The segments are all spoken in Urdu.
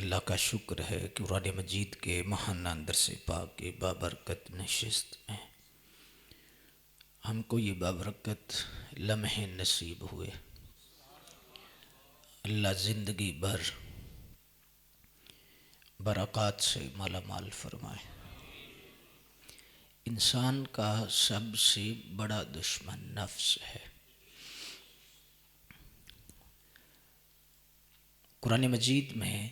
اللہ کا شکر ہے کہ قرآن مجید کے ماہانہ درس پاک کے بابرکت نشست میں ہم کو یہ بابرکت لمحے نصیب ہوئے۔ اللہ زندگی بھر برکات سے مالا مال فرمائے۔ انسان کا سب سے بڑا دشمن نفس ہے۔ قرآن مجید میں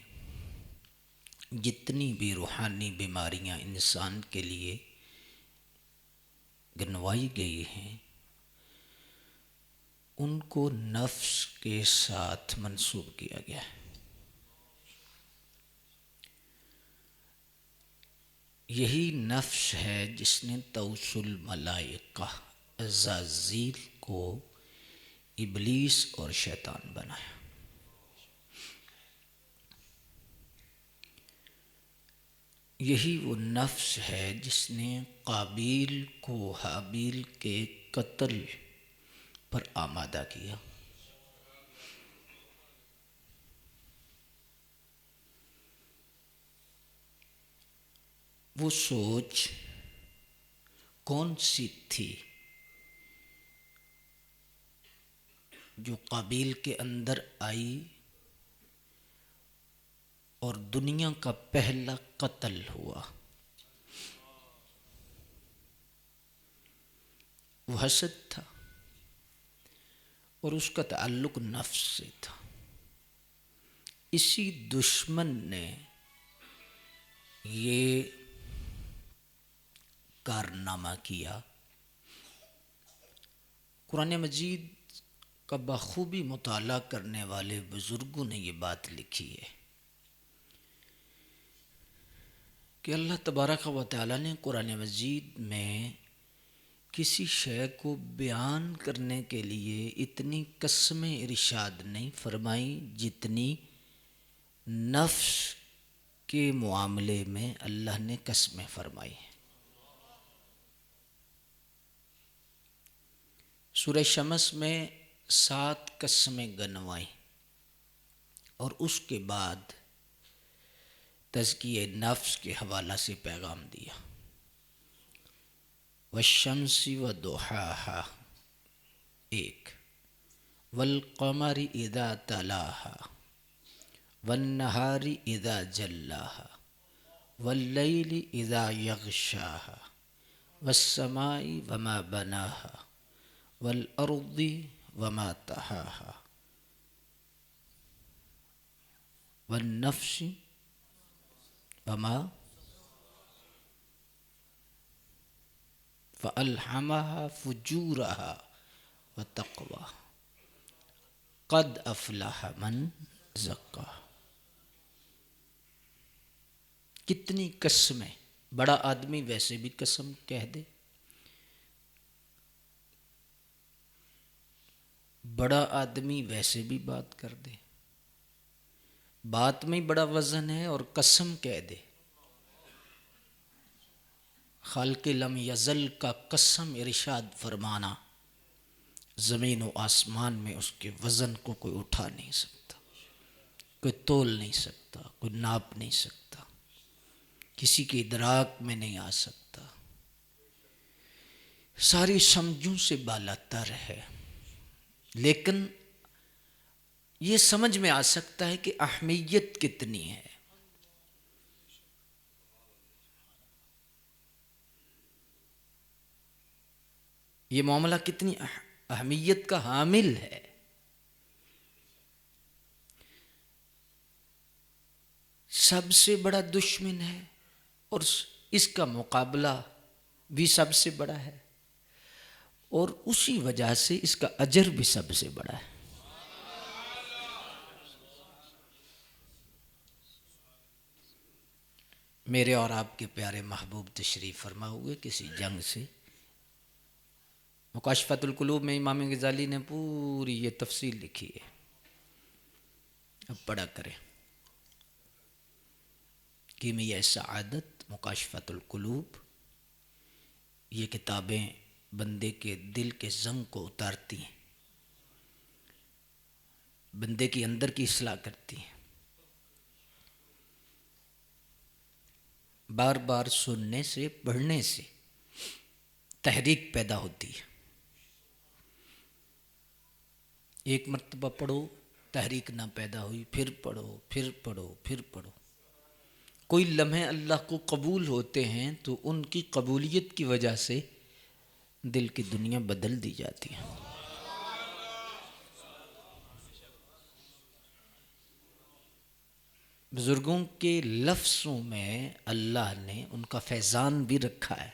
جتنی بھی روحانی بیماریاں انسان کے لیے گنوائی گئی ہیں ان کو نفس کے ساتھ منسوب کیا گیا ہے۔ یہی نفس ہے جس نے طوس الملائکہ عزازیل کو ابلیس اور شیطان بنایا۔ یہی وہ نفس ہے جس نے قابیل کو حابیل کے قتل پر آمادہ کیا۔ وہ سوچ کون سی تھی جو قابیل کے اندر آئی اور دنیا کا پہلا قتل ہوا؟ وہ حسد تھا اور اس کا تعلق نفس سے تھا۔ اسی دشمن نے یہ کارنامہ کیا۔ قرآن مجید کا بخوبی مطالعہ کرنے والے بزرگوں نے یہ بات لکھی ہے کہ اللہ تبارک و تعالیٰ نے قرآن مجید میں کسی شے کو بیان کرنے کے لیے اتنی قسمیں ارشاد نہیں فرمائی جتنی نفس کے معاملے میں اللہ نے قسمیں فرمائی ہیں۔ سورہ شمس میں 7 قسمیں گنوائیں اور اس کے بعد تزکیہ نفس کے حوالہ سے پیغام دیا۔ والشمس وضحاها 1، والقمر اذا تلاها والنہار اذا جلاها واللیل اذا یغشاها والسماء وما بناها والارض وما طحاها والنفس وما فألہمها فجورها وتقواها قد افلح من زکاها۔ کتنی قسمیں! بڑا آدمی ویسے بھی قسم کہہ دے، بڑا آدمی ویسے بھی بات کر دے، بات میں بڑا وزن ہے اور قسم کہہ دے۔ خالق لم یزل کا قسم ارشاد فرمانا، زمین و آسمان میں اس کے وزن کو کوئی اٹھا نہیں سکتا، کوئی تول نہیں سکتا، کوئی ناپ نہیں سکتا، کسی کے ادراک میں نہیں آ سکتا، ساری سمجھوں سے بالا تر ہے۔ لیکن یہ سمجھ میں آ سکتا ہے کہ اہمیت کتنی ہے۔ یہ معاملہ کتنی اہمیت کا حامل ہے۔ سب سے بڑا دشمن ہے اور اس کا مقابلہ بھی سب سے بڑا ہے، اور اسی وجہ سے اس کا اجر بھی سب سے بڑا ہے۔ میرے اور آپ کے پیارے محبوب تشریف فرما ہوئے کسی جنگ سے۔ مکاشفۃ القلوب میں امام غزالی نے پوری یہ تفصیل لکھی ہے، اب پڑھا کریں۔ کیمیہ سعادت، مکاشفۃ القلوب، یہ کتابیں بندے کے دل کے زنگ کو اتارتی ہیں، بندے کی اندر کی اصلاح کرتی ہیں۔ بار بار سننے سے، پڑھنے سے تحریک پیدا ہوتی ہے۔ ایک مرتبہ پڑھو، تحریک نہ پیدا ہوئی، پھر پڑھو، پھر پڑھو، پھر پڑھو۔ کوئی لمحے اللہ کو قبول ہوتے ہیں تو ان کی قبولیت کی وجہ سے دل کی دنیا بدل دی جاتی ہے۔ بزرگوں کے لفظوں میں اللہ نے ان کا فیضان بھی رکھا ہے۔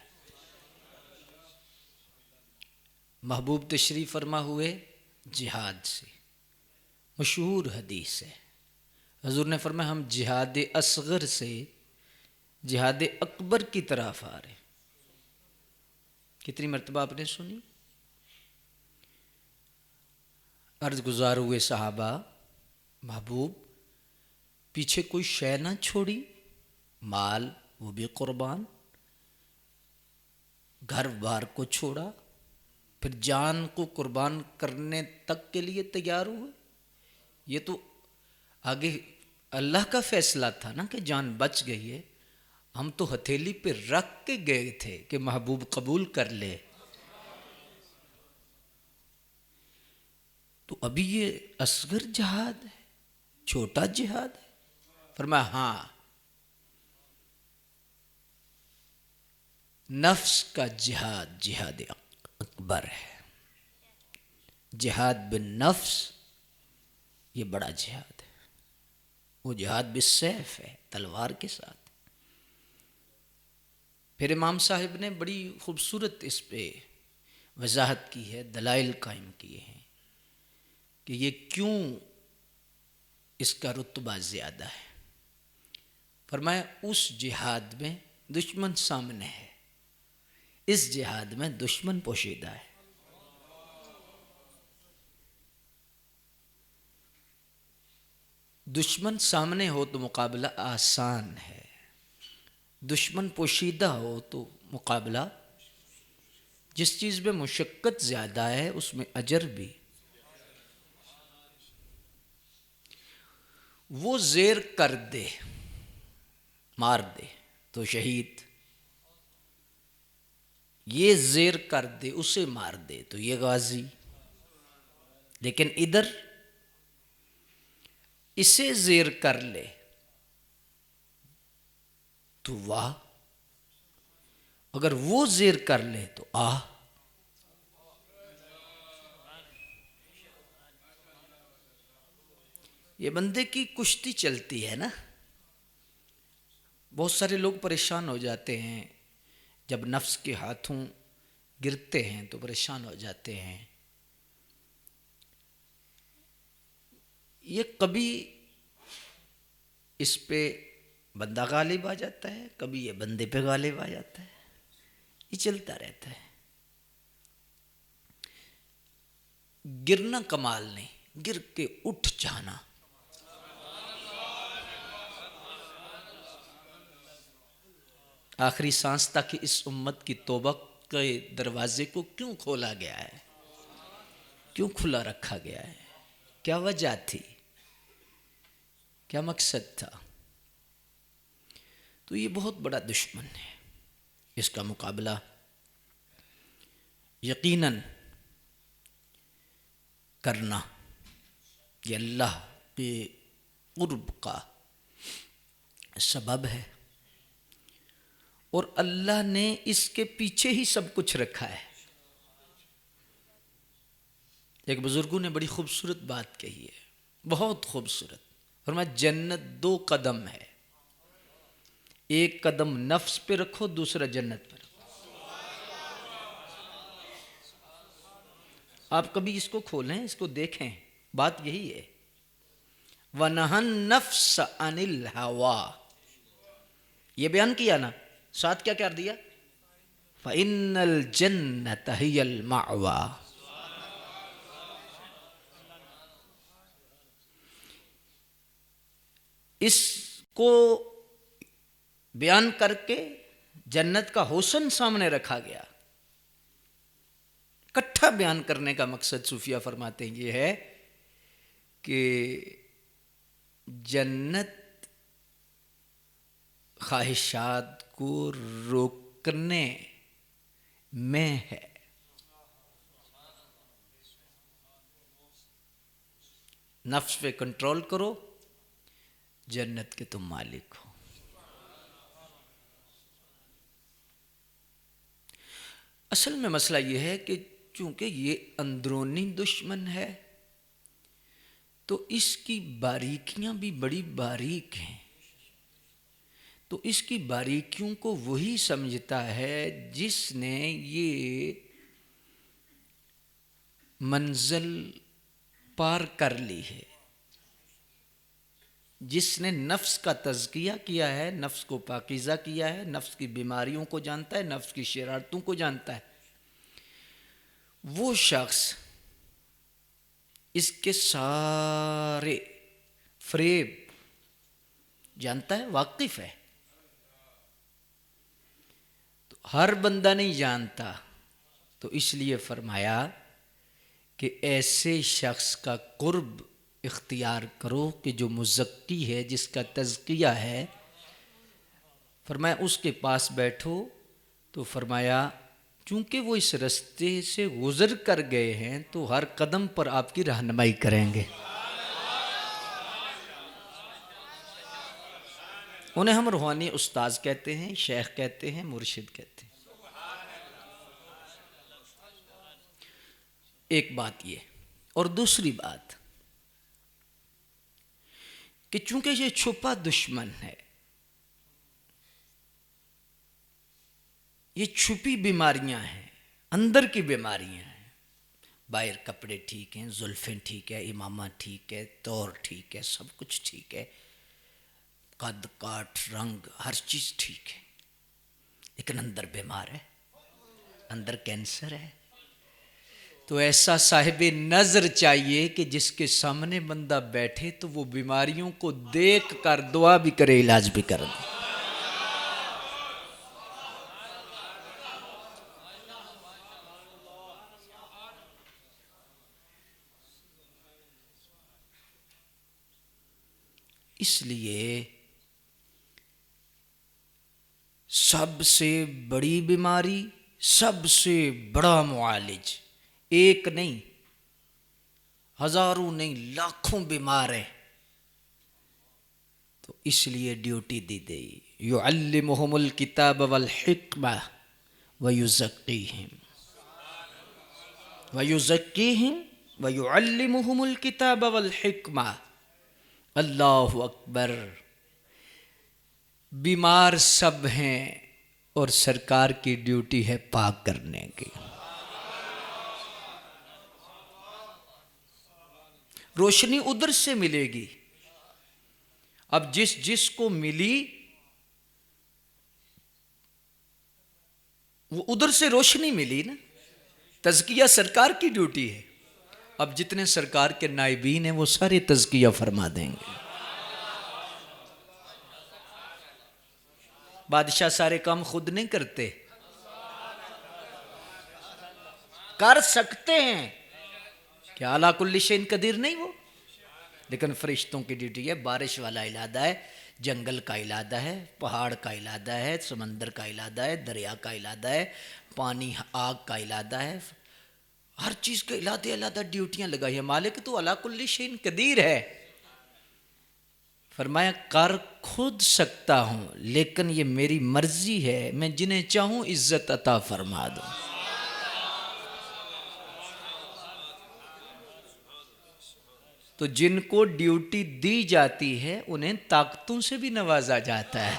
محبوب تشریف فرما ہوئے جہاد سے، مشہور حدیث ہے، حضور نے فرمایا ہم جہاد اصغر سے جہاد اکبر کی طرف آ رہے ہیں۔ کتنی مرتبہ آپ نے سنی؟ عرض گزار ہوئے صحابہ، محبوب پیچھے کوئی شے نہ چھوڑی؟ مال وہ بھی قربان، گھر بار کو چھوڑا، پھر جان کو قربان کرنے تک کے لیے تیار ہوئے۔ یہ تو آگے اللہ کا فیصلہ تھا نا کہ جان بچ گئی ہے، ہم تو ہتھیلی پہ رکھ کے گئے تھے کہ محبوب قبول کر لے۔ تو ابھی یہ اصغر جہاد ہے، چھوٹا جہاد ہے؟ فرمایا ہاں، نفس کا جہاد جہاد اکبر ہے۔ جہاد بالنفس یہ بڑا جہاد ہے، وہ جہاد بالسیف ہے، تلوار کے ساتھ۔ پھر امام صاحب نے بڑی خوبصورت اس پہ وضاحت کی ہے، دلائل قائم کیے ہیں کہ یہ کیوں اس کا رتبہ زیادہ ہے۔ فرمایا اس جہاد میں دشمن سامنے ہے، اس جہاد میں دشمن پوشیدہ ہے۔ دشمن سامنے ہو تو مقابلہ آسان ہے، دشمن پوشیدہ ہو تو مقابلہ، جس چیز میں مشقت زیادہ ہے اس میں اجر بھی۔ وہ زیر کر دے، مار دے تو شہید، یہ زیر کر دے اسے مار دے تو یہ غازی۔ لیکن ادھر اسے زیر کر لے تو واہ، اگر وہ زیر کر لے تو آہ۔ یہ بندے کی کشتی چلتی ہے نا، بہت سارے لوگ پریشان ہو جاتے ہیں جب نفس کے ہاتھوں گرتے ہیں تو پریشان ہو جاتے ہیں۔ یہ کبھی اس پہ بندہ غالب آ جاتا ہے، کبھی یہ بندے پہ غالب آ جاتا ہے، یہ چلتا رہتا ہے۔ گرنا کمال نہیں، گر کے اٹھ جانا۔ آخری سانس تک اس امت کی توبہ کے دروازے کو کیوں کھولا گیا ہے، کیوں کھلا رکھا گیا ہے؟ کیا وجہ تھی، کیا مقصد تھا؟ تو یہ بہت بڑا دشمن ہے، اس کا مقابلہ یقیناً کرنا یہ اللہ کے قرب کا سبب ہے، اور اللہ نے اس کے پیچھے ہی سب کچھ رکھا ہے۔ ایک بزرگوں نے بڑی خوبصورت بات کہی ہے، بہت خوبصورت، فرمایا جنت 2 قدم ہے، ایک قدم نفس پہ رکھو، دوسرا جنت پہ رکھو۔ آپ کبھی اس کو کھولیں، اس کو دیکھیں، بات یہی ہے۔ وَنَهَا النَّفْسَ عَنِ الْهَوَىٰ، یہ بیان کیا نا، ساتھ کیا کر دیا؟ فَإِنَّ الْجَنَّةَ هِيَ الْمَأْوَىٰ۔ اس کو بیان کر کے جنت کا حسن سامنے رکھا گیا۔ اکٹھا بیان کرنے کا مقصد صوفیہ فرماتے ہیں یہ ہے کہ جنت خواہشات کو روکنے میں ہے۔ نفس پہ کنٹرول کرو، جنت کے تم مالک ہو۔ اصل میں مسئلہ یہ ہے کہ چونکہ یہ اندرونی دشمن ہے تو اس کی باریکیاں بھی بڑی باریک ہیں، تو اس کی باریکیوں کو وہی سمجھتا ہے جس نے یہ منزل پار کر لی ہے، جس نے نفس کا تزکیہ کیا ہے، نفس کو پاکیزہ کیا ہے، نفس کی بیماریوں کو جانتا ہے، نفس کی شرارتوں کو جانتا ہے، وہ شخص اس کے سارے فریب جانتا ہے، واقف ہے۔ تو ہر بندہ نہیں جانتا، تو اس لیے فرمایا کہ ایسے شخص کا قرب اختیار کرو کہ جو مزکی ہے، جس کا تزکیہ ہے۔ فرمایا اس کے پاس بیٹھو، تو فرمایا چونکہ وہ اس رستے سے گزر کر گئے ہیں تو ہر قدم پر آپ کی رہنمائی کریں گے۔ انہیں ہم روحانی استاذ کہتے ہیں، شیخ کہتے ہیں، مرشد کہتے ہیں۔ ایک بات یہ، اور دوسری بات کہ چونکہ یہ چھپا دشمن ہے، یہ چھپی بیماریاں ہیں، اندر کی بیماریاں ہیں۔ باہر کپڑے ٹھیک ہیں، زلفیں ٹھیک ہے، امامہ ٹھیک ہے، طور ٹھیک ہے، سب کچھ ٹھیک ہے، قد کاٹ رنگ ہر چیز ٹھیک ہے، لیکن اندر بیمار ہے، اندر کینسر ہے۔ تو ایسا صاحب نظر چاہیے کہ جس کے سامنے بندہ بیٹھے تو وہ بیماریوں کو دیکھ کر دعا بھی کرے، علاج بھی کر دے۔ اس لیے سب سے بڑی بیماری، سب سے بڑا معالج ایک نہیں، ہزاروں نہیں، لاکھوں بیمار ہیں، تو اس لیے ڈیوٹی دی گئی، یعلمہم الکتاب والحکمہ ویزکیہم ویعلمہم الکتاب والحکمہ۔ اللہ اکبر۔ بیمار سب ہیں اور سرکار کی ڈیوٹی ہے پاک کرنے کی۔ روشنی ادھر سے ملے گی۔ اب جس کو ملی وہ ادھر سے روشنی ملی نا، تزکیہ سرکار کی ڈیوٹی ہے۔ اب جتنے سرکار کے نائبین ہیں وہ سارے تزکیہ فرما دیں گے۔ بادشاہ سارے کام خود نہیں کرتے، کر سکتے ہیں، کیا اعلیٰ کل شیء قدیر نہیں وہ، لیکن فرشتوں کی ڈیوٹی ہے۔ بارش والا علادہ ہے، جنگل کا علادہ ہے، پہاڑ کا علادہ ہے، سمندر کا علادہ ہے، دریا کا علادہ ہے، پانی آگ کا علادہ ہے، ہر چیز کے علادہ ڈیوٹیاں لگائی ہیں۔ مالک تو اعلیٰ کل شیء قدیر ہے۔ فرمایا کر خود سکتا ہوں، لیکن یہ میری مرضی ہے، میں جنہیں چاہوں عزت عطا فرما دوں۔ تو جن کو ڈیوٹی دی جاتی ہے انہیں طاقتوں سے بھی نوازا جاتا ہے۔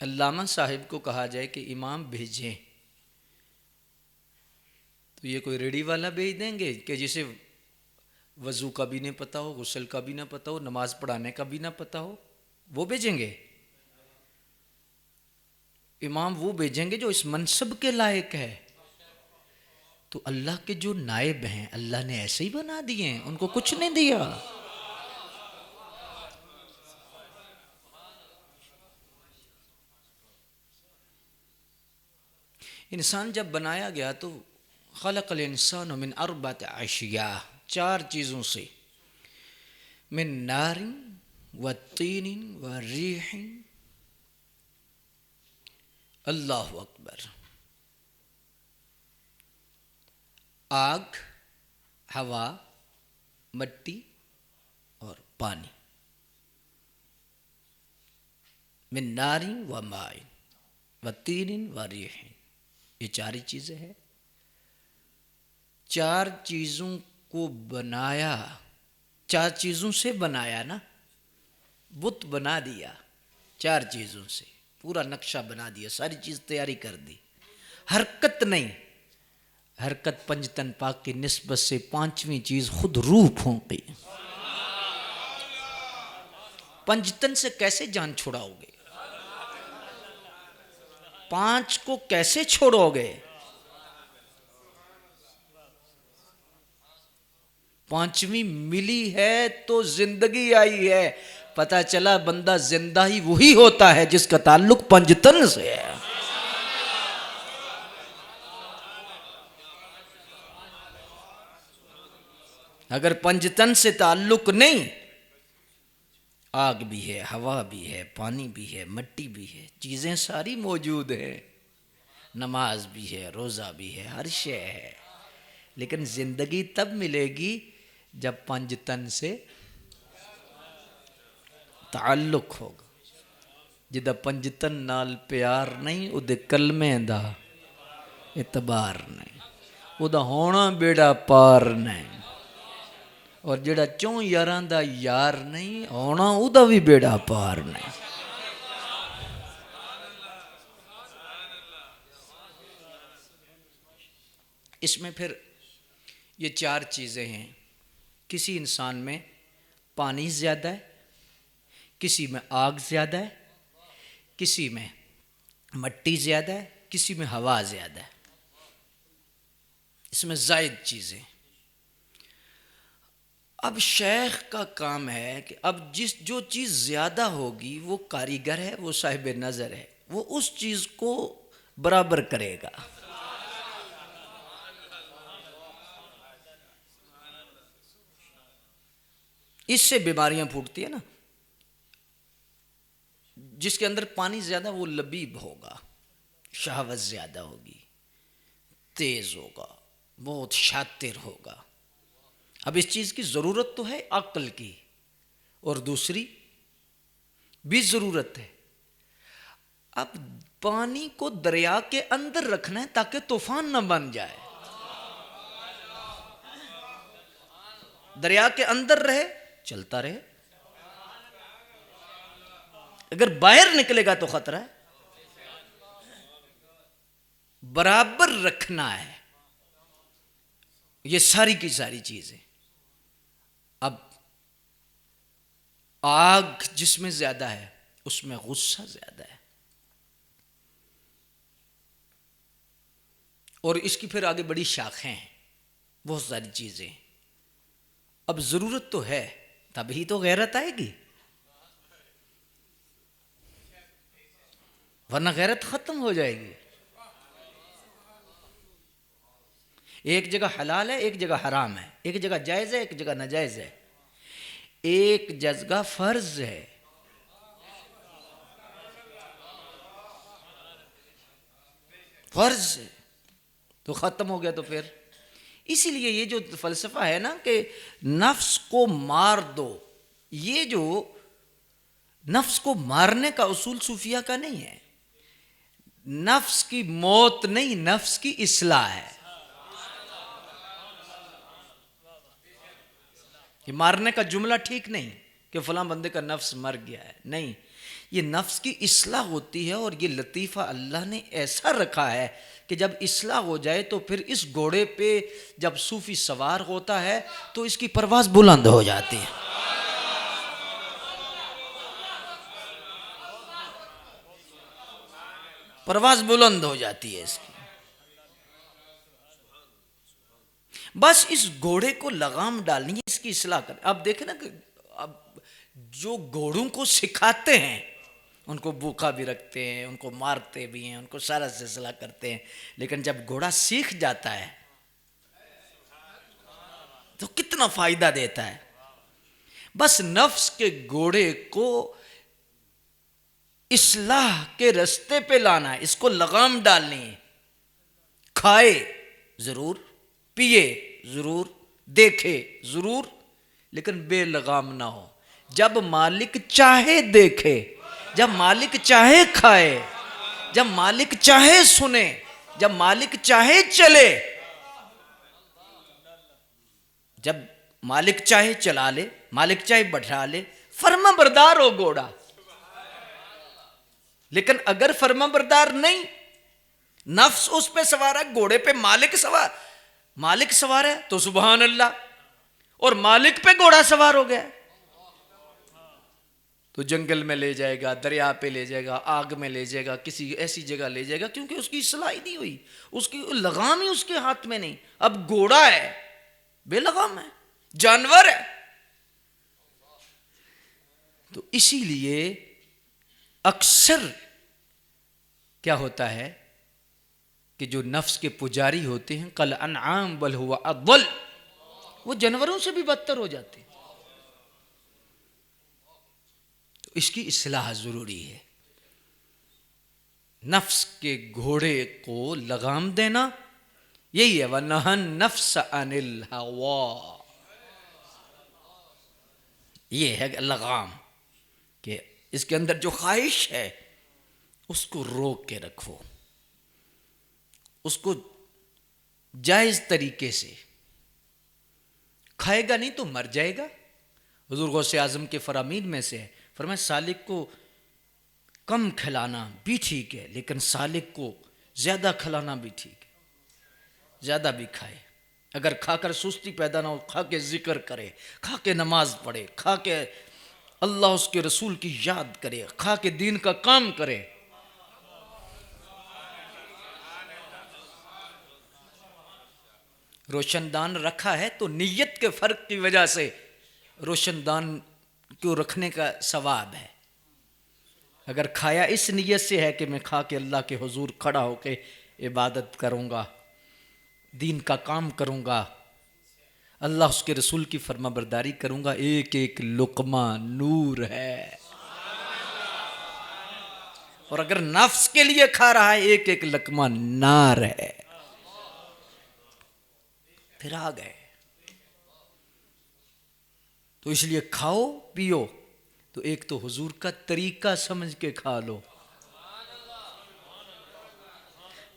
علامہ صاحب کو کہا جائے کہ امام بھیجیں تو یہ کوئی ریڑھی والا بھیج دیں گے کہ جسے وضو کا بھی نہیں پتہ ہو، غسل کا بھی نہ پتہ ہو، نماز پڑھانے کا بھی نہ پتہ ہو، وہ بھیجیں گے؟ امام وہ بھیجیں گے جو اس منصب کے لائق ہے۔ تو اللہ کے جو نائب ہیں اللہ نے ایسے ہی بنا دیے ہیں، ان کو کچھ نہیں دیا۔ انسان جب بنایا گیا تو خلق الانسان من اربعۃ اشیاء، چار چیزوں سے، من نار و طین و ریح، اللہ اکبر، آگ، ہوا، مٹی اور پانی، من نار و ماء و طین و ریح، یہ چار ہی چیزیں ہیں۔ چار چیزوں کو بنایا، چار چیزوں سے بنایا نا، بت بنا دیا، چار چیزوں سے پورا نقشہ بنا دیا، ساری چیز تیاری کر دی، حرکت نہیں، حرکت پنج تن پاک کی نسبت سے پانچویں چیز خود روح پھونکی۔ پنج تن سے کیسے جان چھڑاؤ گے؟ پانچ کو کیسے چھوڑو گے؟ پانچویں ملی ہے تو زندگی آئی ہے، پتہ چلا بندہ زندہ ہی وہی ہوتا ہے جس کا تعلق پنج تن سے ہے۔ اگر پنج تن سے تعلق نہیں، آگ بھی ہے، ہوا بھی ہے، پانی بھی ہے، مٹی بھی ہے، چیزیں ساری موجود ہیں، نماز بھی ہے، روزہ بھی ہے، ہر شے ہے، لیکن زندگی تب ملے گی جب پنج تن سے تعلق ہوگا۔ جدہ پنج تن نال پیار نہیں، ادھے کلمے دا اعتبار نہیں، ادھا ہونا بیڑا پار نہیں، اور جڑا چون یاراں دا یار نہیں ہونا، ادھا بھی بیڑا پار نہیں۔ اس میں پھر یہ چار چیزیں ہیں، کسی انسان میں پانی زیادہ ہے، کسی میں آگ زیادہ ہے، کسی میں مٹی زیادہ ہے، کسی میں ہوا زیادہ ہے، اس میں زائد چیزیں۔ اب شیخ کا کام ہے کہ اب جو چیز زیادہ ہوگی وہ کاریگر ہے، وہ صاحب نظر ہے، وہ اس چیز کو برابر کرے گا۔ اس سے بیماریاں پھوٹتی ہیں نا، جس کے اندر پانی زیادہ وہ لبیب ہوگا، شہوت زیادہ ہوگی، تیز ہوگا، بہت شاطر ہوگا۔ اب اس چیز کی ضرورت تو ہے عقل کی، اور دوسری بھی ضرورت ہے۔ اب پانی کو دریا کے اندر رکھنا ہے تاکہ طوفان نہ بن جائے، دریا کے اندر رہے چلتا رہے، اگر باہر نکلے گا تو خطرہ ہے۔ برابر رکھنا ہے، یہ ساری کی ساری چیزیں۔ اب آگ جس میں زیادہ ہے اس میں غصہ زیادہ ہے، اور اس کی پھر آگے بڑی شاخیں ہیں، بہت ساری چیزیں۔ اب ضرورت تو ہے تبھی تو غیرت آئے گی، ورنہ غیرت ختم ہو جائے گی۔ ایک جگہ حلال ہے، ایک جگہ حرام ہے، ایک جگہ جائز ہے، ایک جگہ ناجائز ہے، ایک جگہ فرض ہے، فرض ہے تو ختم ہو گیا۔ تو پھر اسی لیے یہ جو فلسفہ ہے نا کہ نفس کو مار دو، یہ جو نفس کو مارنے کا اصول صوفیہ کا نہیں ہے، نفس کی موت نہیں، نفس کی اصلاح ہے۔ یہ مارنے کا جملہ ٹھیک نہیں کہ فلاں بندے کا نفس مر گیا ہے، نہیں، یہ نفس کی اصلاح ہوتی ہے، اور یہ لطیفہ اللہ نے ایسا رکھا ہے کہ جب اصلاح ہو جائے تو پھر اس گھوڑے پہ جب صوفی سوار ہوتا ہے تو اس کی پرواز بلند ہو جاتی ہے۔ پرواز بلند ہو جاتی ہے اس کی۔ بس اس گھوڑے کو لگام ڈالنی ہے، اس کی اصلاح کریں۔ اب دیکھیں نا کہ اب جو گھوڑوں کو سکھاتے ہیں ان کو بھوکا بھی رکھتے ہیں، ان کو مارتے بھی ہیں، ان کو سارا سلسلہ کرتے ہیں، لیکن جب گھوڑا سیکھ جاتا ہے تو کتنا فائدہ دیتا ہے. بس نفس کے گھوڑے کو اصلاح کے رستے پہ لانا ہے، اس کو لگام ڈالنی ہے. کھائے ضرور، پیے ضرور، دیکھے ضرور، لیکن بے لگام نہ ہو. جب مالک چاہے دیکھے، جب مالک چاہے کھائے، جب مالک چاہے سنے، جب مالک چاہے چلے، جب مالک چاہے چلا لے، مالک چاہے بٹھا لے. فرما بردار ہو گھوڑا. لیکن اگر فرما بردار نہیں، نفس اس پہ سوار ہے، گھوڑے پہ مالک سوار ہے تو سبحان اللہ، اور مالک پہ گھوڑا سوار ہو گیا تو جنگل میں لے جائے گا، دریا پہ لے جائے گا، آگ میں لے جائے گا، کسی ایسی جگہ لے جائے گا، کیونکہ اس کی اصلاح ہی نہیں ہوئی، اس کی لگام ہی اس کے ہاتھ میں نہیں. اب گھوڑا ہے، بے لگام ہے، جانور ہے. تو اسی لیے اکثر کیا ہوتا ہے کہ جو نفس کے پجاری ہوتے ہیں، کل انعام بل ہوا اضل، وہ جانوروں سے بھی بدتر ہو جاتے ہیں. تو اس کی اصلاح ضروری ہے. نفس کے گھوڑے کو لگام دینا یہی ہے. وَنَهَا النَّفْسَ عَنِ الْهَوَىٰ، یہ ہے لگام کہ اس کے اندر جو خواہش ہے اس کو روک کے رکھو، اس کو جائز طریقے سے. کھائے گا نہیں تو مر جائے گا. حضور غوث اعظم کے فرامین میں سے ہے، فرمایا سالک کو کم کھلانا بھی ٹھیک ہے، لیکن سالک کو زیادہ کھلانا بھی ٹھیک ہے. زیادہ بھی کھائے، اگر کھا کر سستی پیدا نہ ہو، کھا کے ذکر کرے، کھا کے نماز پڑھے، کھا کے اللہ اس کے رسول کی یاد کرے، کھا کے دین کا کام کرے. روشن دان رکھا ہے تو نیت کے فرق کی وجہ سے روشن دان کو رکھنے کا ثواب ہے. اگر کھایا اس نیت سے ہے کہ میں کھا کے اللہ کے حضور کھڑا ہو کے عبادت کروں گا، دین کا کام کروں گا، اللہ اس کے رسول کی فرما برداری کروں گا، ایک ایک لقمہ نور ہے. اور اگر نفس کے لیے کھا رہا ہے، ایک ایک لقمہ نار ہے. پھر آ گئے. تو اس لیے کھاؤ پیو تو ایک تو حضور کا طریقہ سمجھ کے کھا لو.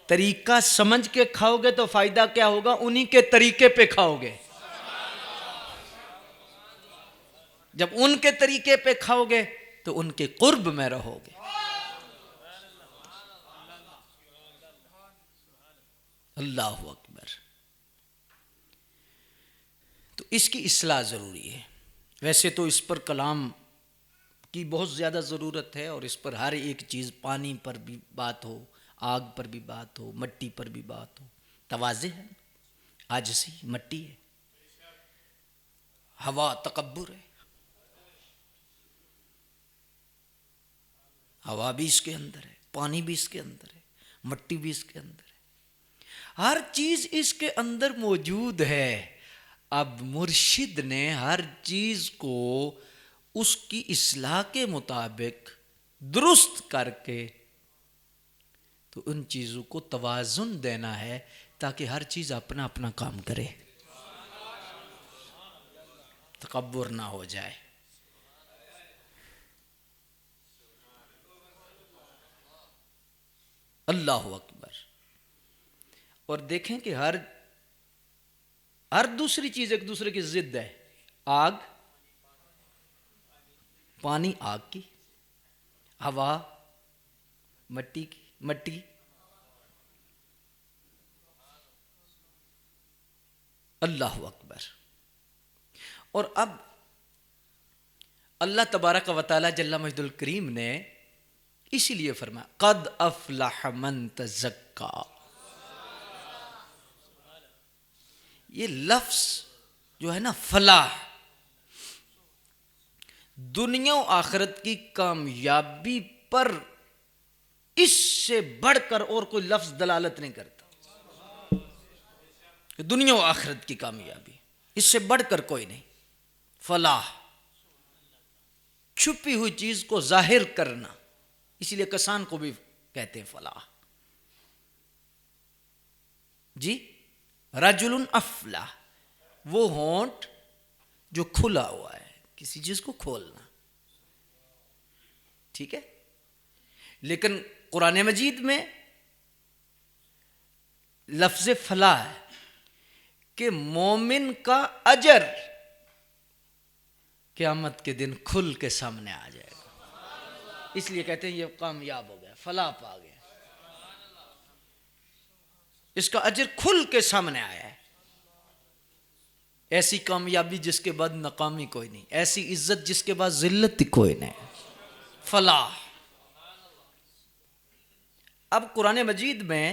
طریقہ سمجھ کے کھاؤ گے تو فائدہ کیا ہوگا؟ انہی کے طریقے پہ کھاؤ گے. جب ان کے طریقے پہ کھاؤ گے تو ان کے قرب میں رہو گے. اللہ اکبر. تو اس کی اصلاح ضروری ہے. ویسے تو اس پر کلام کی بہت زیادہ ضرورت ہے، اور اس پر ہر ایک چیز، پانی پر بھی بات ہو، آگ پر بھی بات ہو، مٹی پر بھی بات ہو. تواضع ہے، عاجزی، مٹی ہے، ہوا تکبر ہے. ہوا بھی اس کے اندر ہے، پانی بھی اس کے اندر ہے، مٹی بھی اس کے اندر ہے، ہر چیز اس کے اندر موجود ہے. اب مرشد نے ہر چیز کو اس کی اصلاح کے مطابق درست کر کے تو ان چیزوں کو توازن دینا ہے تاکہ ہر چیز اپنا اپنا کام کرے، تکبر نہ ہو جائے. اللہ اکبر. اور دیکھیں کہ ہر دوسری چیز ایک دوسرے کی ضد ہے. آگ پانی آگ کی، ہوا مٹی کی، مٹی اللہ اکبر. اور اب اللہ تبارک و تعالی جل مجد الکریم نے اسی لیے فرمایا قد افلح من تزکا. یہ لفظ جو ہے نا فلاح، دنیا و آخرت کی کامیابی پر اس سے بڑھ کر اور کوئی لفظ دلالت نہیں کرتا. دنیا و آخرت کی کامیابی اس سے بڑھ کر کوئی نہیں. فلاح چھپی ہوئی چیز کو ظاہر کرنا، اسی لیے کسان کو بھی کہتے ہیں فلاح. جی رجل افلح، وہ ہونٹ جو کھلا ہوا ہے، کسی چیز کو کھولنا. ٹھیک ہے. لیکن قرآن مجید میں لفظ فلاح ہے کہ مومن کا اجر قیامت کے دن کھل کے سامنے آ جائے گا. اس لیے کہتے ہیں یہ کامیاب ہو گیا، فلاح پا گیا. اس کا اجر کھل کے سامنے آیا ہے. ایسی کامیابی جس کے بعد ناکامی کوئی نہیں، ایسی عزت جس کے بعد ذلت کوئی نہیں. فلاح. اب قرآن مجید میں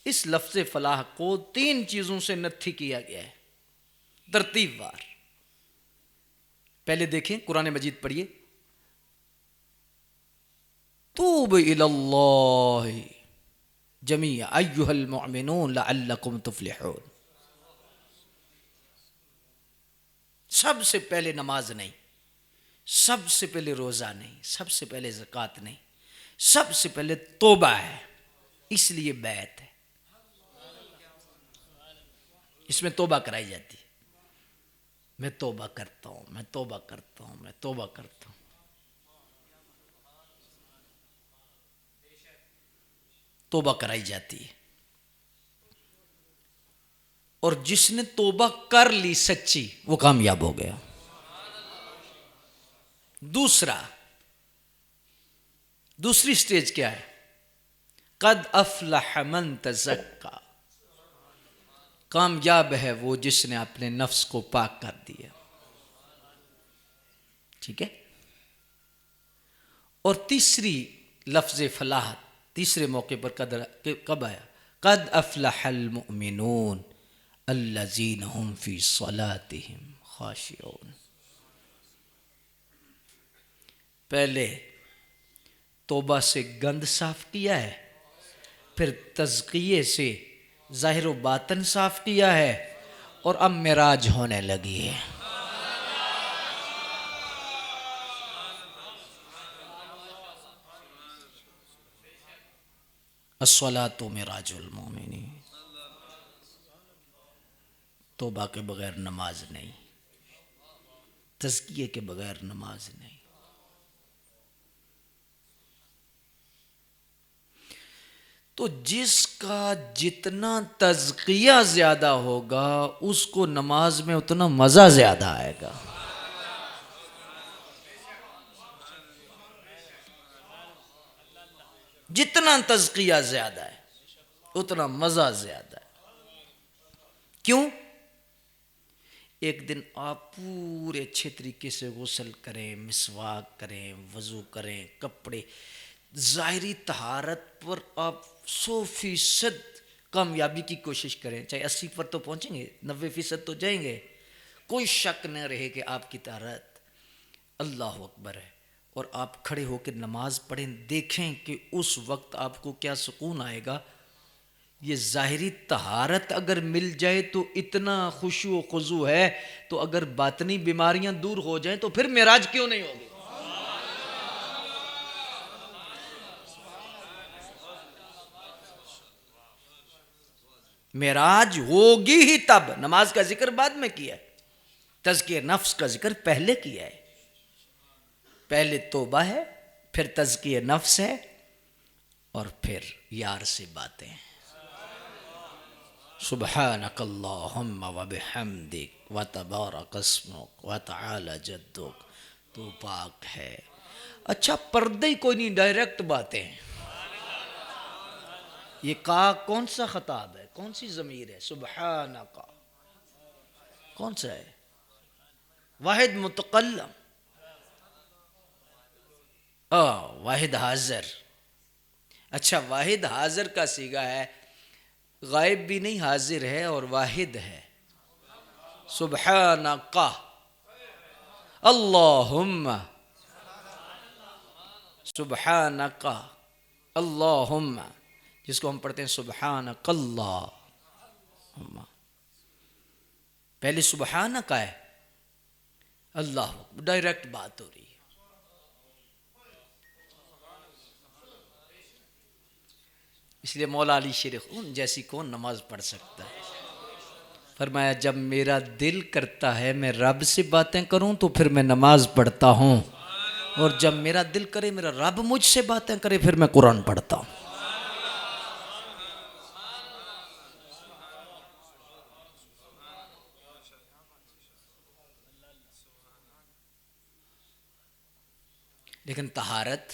اس لفظ فلاح کو 3 چیزوں سے نتھی کیا گیا ہے ترتیب وار. پہلے دیکھیں قرآن مجید پڑھیے. توب الی اللہ جمیعا ایھا المؤمنون لعلکم تفلحون. سب سے پہلے نماز نہیں، سب سے پہلے روزہ نہیں، سب سے پہلے زکوٰۃ نہیں، سب سے پہلے توبہ ہے. اس لیے بیعت ہے، اس میں توبہ کرائی جاتی ہے. میں توبہ کرتا ہوں، میں توبہ کرتا ہوں، میں توبہ کرتا ہوں. توبہ کرائی جاتی ہے. اور جس نے توبہ کر لی سچی، وہ کامیاب ہو گیا. دوسری سٹیج کیا ہے؟ قد افلح من تزکا. کامیاب ہے وہ جس نے اپنے نفس کو پاک کر دیا. ٹھیک ہے. اور تیسری لفظ فلاح تیسرے موقع پر کب آیا؟ قد افلح المؤمنون الذین هم فی صلاتهم خاشعون. پہلے توبہ سے گند صاف کیا ہے، پھر تزکیے سے ظاہر و باطن صاف کیا ہے، اور اب معراج ہونے لگی ہے. الصلاۃ معراج المومنین. توبہ کے بغیر نماز نہیں، تزکیے کے بغیر نماز نہیں. تو جس کا جتنا تزکیہ زیادہ ہوگا اس کو نماز میں اتنا مزہ زیادہ آئے گا. جتنا تزکیہ زیادہ ہے اتنا مزہ زیادہ ہے. کیوں؟ ایک دن آپ پورے اچھے طریقے سے غسل کریں، مسواک کریں، وضو کریں، کپڑے ظاہری طہارت پر آپ 100% کامیابی کی کوشش کریں. چاہے 80 پر تو پہنچیں گے، 90% تو جائیں گے. کوئی شک نہ رہے کہ آپ کی طہارت اللہ اکبر ہے. اور آپ کھڑے ہو کے نماز پڑھیں، دیکھیں کہ اس وقت آپ کو کیا سکون آئے گا. یہ ظاہری طہارت اگر مل جائے تو اتنا خشوع و خضوع ہے، تو اگر باطنی بیماریاں دور ہو جائیں تو پھر معراج کیوں نہیں ہوگی؟ معراج ہوگی ہی تب. نماز کا ذکر بعد میں کیا ہے، تزکیہ نفس کا ذکر پہلے کیا ہے. پہلے توبہ ہے، پھر تزکیہ نفس ہے، اور پھر یار سے باتیں. سبحانک اللہم وبحمدک وتبارک اسمک وتعالی جدک. تو پاک ہے. اچھا پردے کوئی نہیں، ڈائریکٹ باتیں. یہ کا کون سا خطاب ہے، کون سی ضمیر ہے؟ سبحانک کون سا ہے؟ واحد متکلم، واحد حاضر. اچھا واحد حاضر کا صیغہ ہے، غائب بھی نہیں، حاضر ہے اور واحد ہے. سبحانک اللہم، سبحانک اللہم، جس کو ہم پڑھتے ہیں سبحانک اللہم. پہلے سبحانک ہے، اللہ ڈائریکٹ بات ہو رہی ہے. اس لیے مولا علی شیر خون جیسی کون نماز پڑھ سکتا ہے؟ فرمایا جب میرا دل کرتا ہے میں رب سے باتیں کروں تو پھر میں نماز پڑھتا ہوں، اور جب میرا دل کرے میرا رب مجھ سے باتیں کرے پھر میں قرآن پڑھتا ہوں. لیکن طہارت،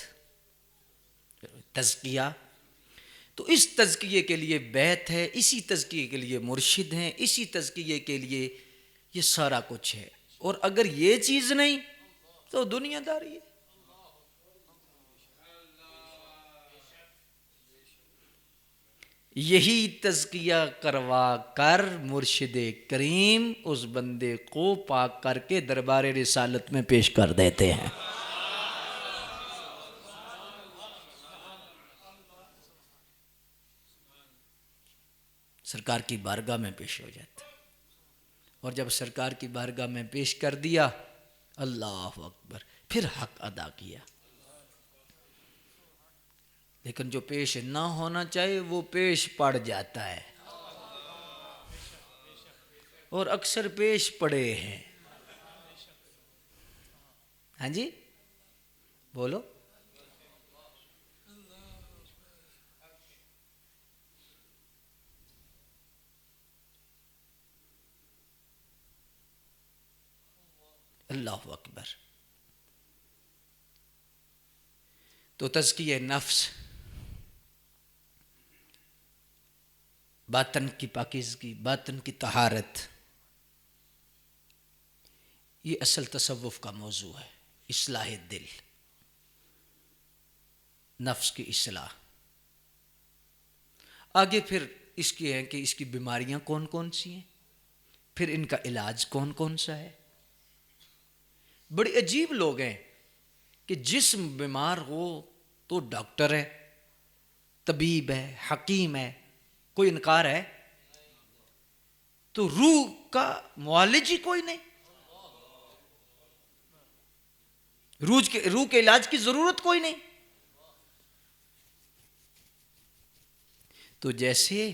تزکیہ، تو اس تزکیے کے لیے بیت ہے، اسی تزکیے کے لیے مرشد ہیں، اسی تزکیے کے لیے یہ سارا کچھ ہے. اور اگر یہ چیز نہیں تو دنیا داری ہے. یہی تزکیہ کروا کر مرشد کریم اس بندے کو پاک کر کے دربار رسالت میں پیش کر دیتے ہیں. سرکار کی بارگاہ میں پیش ہو جاتا ہے، اور جب سرکار کی بارگاہ میں پیش کر دیا، اللہ اکبر، پھر حق ادا کیا. لیکن جو پیش نہ ہونا چاہیے وہ پیش پڑ جاتا ہے، اور اکثر پیش پڑے ہیں. ہاں جی بولو. اللہ اکبر. تو تزکیہ نفس، باطن کی پاکیزگی، باطن کی طہارت، یہ اصل تصوف کا موضوع ہے. اصلاح دل، نفس کی اصلاح. آگے پھر اس کی ہے کہ اس کی بیماریاں کون کون سی ہیں، پھر ان کا علاج کون کون سا ہے. بڑے عجیب لوگ ہیں کہ جسم بیمار ہو تو ڈاکٹر ہے، طبیب ہے، حکیم ہے، کوئی انکار ہے. تو روح کا معالج ہی کوئی نہیں، روح کے علاج کی ضرورت کوئی نہیں. تو جیسے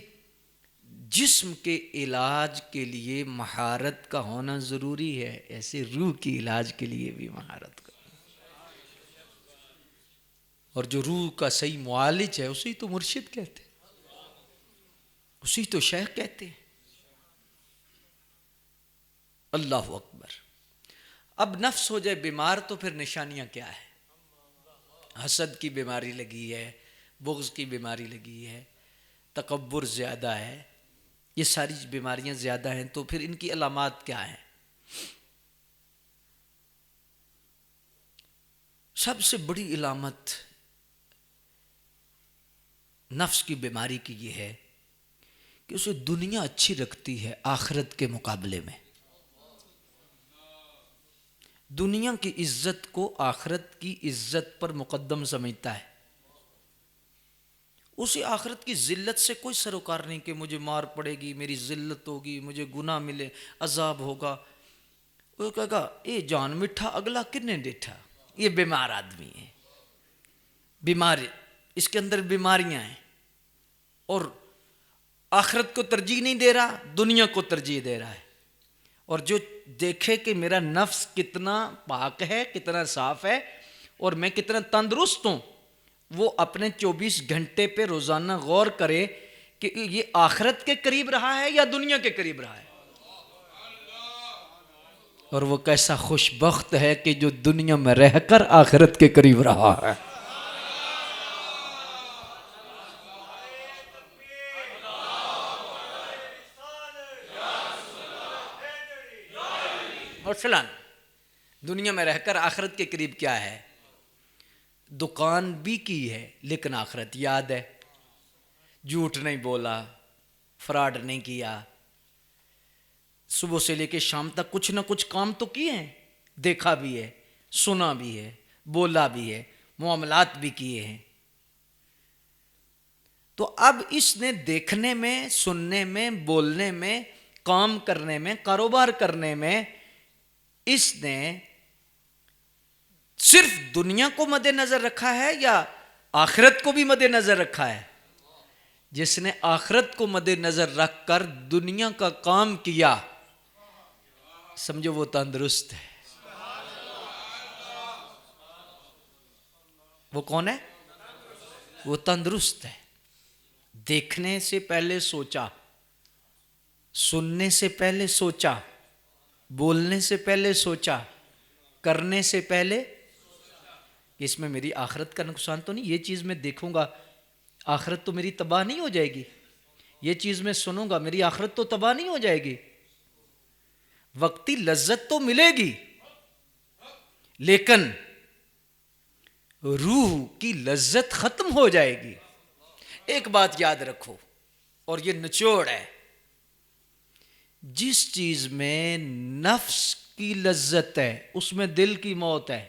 جسم کے علاج کے لیے مہارت کا ہونا ضروری ہے، ایسے روح کی علاج کے لیے بھی مہارت کا. اور جو روح کا صحیح معالج ہے اسی تو مرشد کہتے ہیں، اسی تو شیخ کہتے ہیں. اللہ اکبر. اب نفس ہو جائے بیمار تو پھر نشانیاں کیا ہے؟ حسد کی بیماری لگی ہے، بغض کی بیماری لگی ہے، تکبر زیادہ ہے، یہ ساری بیماریاں زیادہ ہیں. تو پھر ان کی علامات کیا ہیں؟ سب سے بڑی علامت نفس کی بیماری کی یہ ہے کہ اسے دنیا اچھی رکھتی ہے آخرت کے مقابلے میں. دنیا کی عزت کو آخرت کی عزت پر مقدم سمجھتا ہے. اسے آخرت کی ذلت سے کوئی سروکار نہیں کہ مجھے مار پڑے گی، میری ذلت ہوگی، مجھے گناہ ملے، عذاب ہوگا. وہ کہے گا اے جان مٹھا اگلا کنے ڈیٹھا. یہ بیمار آدمی ہے، بیمار، اس کے اندر بیماریاں ہیں، اور آخرت کو ترجیح نہیں دے رہا، دنیا کو ترجیح دے رہا ہے. اور جو دیکھے کہ میرا نفس کتنا پاک ہے، کتنا صاف ہے، اور میں کتنا تندرست ہوں، وہ اپنے 24 گھنٹے پہ روزانہ غور کرے کہ یہ آخرت کے قریب رہا ہے یا دنیا کے قریب رہا ہے. اور وہ کیسا خوش بخت ہے کہ جو دنیا میں رہ کر آخرت کے قریب رہا ہے. مثلاً دنیا میں رہ کر آخرت کے قریب کیا ہے؟ دکان بھی کی ہے لیکن آخرت یاد ہے، جھوٹ نہیں بولا، فراڈ نہیں کیا، صبح سے لے کے شام تک کچھ نہ کچھ کام تو کیے ہیں، دیکھا بھی ہے، سنا بھی ہے، بولا بھی ہے، معاملات بھی کیے ہیں. تو اب اس نے دیکھنے میں، سننے میں، بولنے میں کام کرنے میں، کاروبار کرنے میں اس نے صرف دنیا کو مد نظر رکھا ہے یا آخرت کو بھی مد نظر رکھا ہے؟ جس نے آخرت کو مد نظر رکھ کر دنیا کا کام کیا، سمجھو وہ تندرست ہے۔ وہ کون ہے؟ وہ تندرست ہے۔ دیکھنے سے پہلے سوچا، سننے سے پہلے سوچا، بولنے سے پہلے سوچا، کرنے سے پہلے اس میں میری آخرت کا نقصان تو نہیں، یہ چیز میں دیکھوں گا آخرت تو میری تباہ نہیں ہو جائے گی، یہ چیز میں سنوں گا میری آخرت تو تباہ نہیں ہو جائے گی۔ وقتی لذت تو ملے گی لیکن روح کی لذت ختم ہو جائے گی۔ ایک بات یاد رکھو اور یہ نچوڑ ہے، جس چیز میں نفس کی لذت ہے اس میں دل کی موت ہے،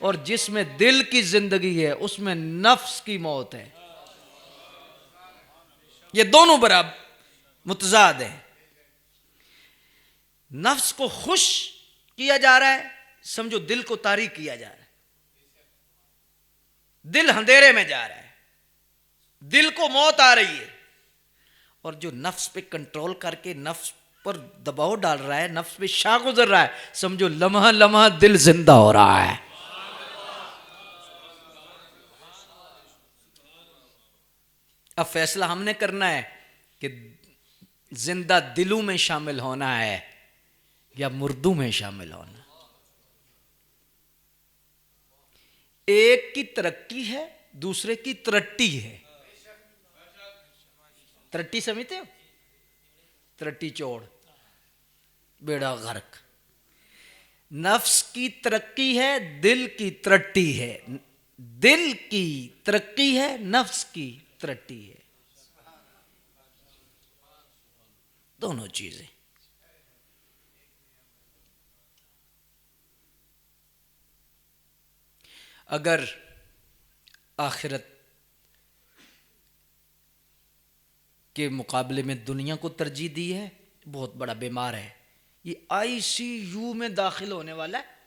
اور جس میں دل کی زندگی ہے اس میں نفس کی موت ہے۔ یہ دونوں برابر متضاد ہیں۔ نفس کو خوش کیا جا رہا ہے، سمجھو دل کو تاریک کیا جا رہا ہے، دل اندھیرے میں جا رہا ہے، دل کو موت آ رہی ہے۔ اور جو نفس پہ کنٹرول کر کے نفس پر دباؤ ڈال رہا ہے، نفس پہ شاہ گزر رہا ہے، سمجھو لمحہ لمحہ دل زندہ ہو رہا ہے۔ اب فیصلہ ہم نے کرنا ہے کہ زندہ دلوں میں شامل ہونا ہے یا مردوں میں شامل ہونا۔ ایک کی ترقی ہے، دوسرے کی ترٹی ہے۔ ترٹی سمجھتے ہو؟ ترٹی چوڑ، بیڑا غرق۔ نفس کی ترقی ہے، دل کی ترٹی ہے۔ دل کی ترقی ہے، نفس کی ترٹی ہے، دونوں چیزیں۔ اگر آخرت کے مقابلے میں دنیا کو ترجیح دی ہے، بہت بڑا بیمار ہے، یہ آئی سی یو میں داخل ہونے والا ہے۔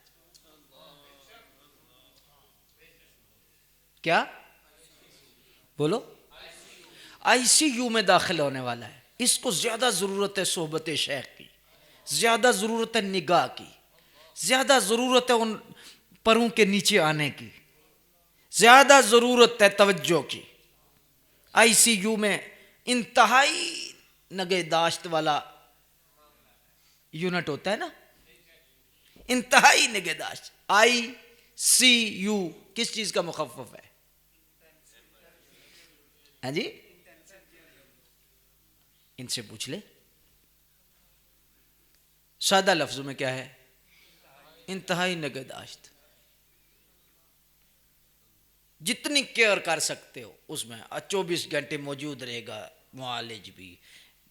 کیا بولو؟ آئی سی یو میں داخل ہونے والا ہے۔ اس کو زیادہ ضرورت ہے صحبت شیخ کی، زیادہ ضرورت ہے نگاہ کی، زیادہ ضرورت ہے ان پروں کے نیچے آنے کی، زیادہ ضرورت ہے توجہ کی۔ آئی سی یو میں انتہائی نگہداشت والا یونٹ ہوتا ہے نا، انتہائی نگہداشت۔ آئی سی یو کس چیز کا مخفف ہے؟ ہاں جی، ان سے پوچھ لے، سادہ لفظوں میں کیا ہے؟ انتہائی نگہداشت۔ جتنی کیئر کر سکتے ہو اس میں 24 گھنٹے موجود رہے گا، معالج بھی،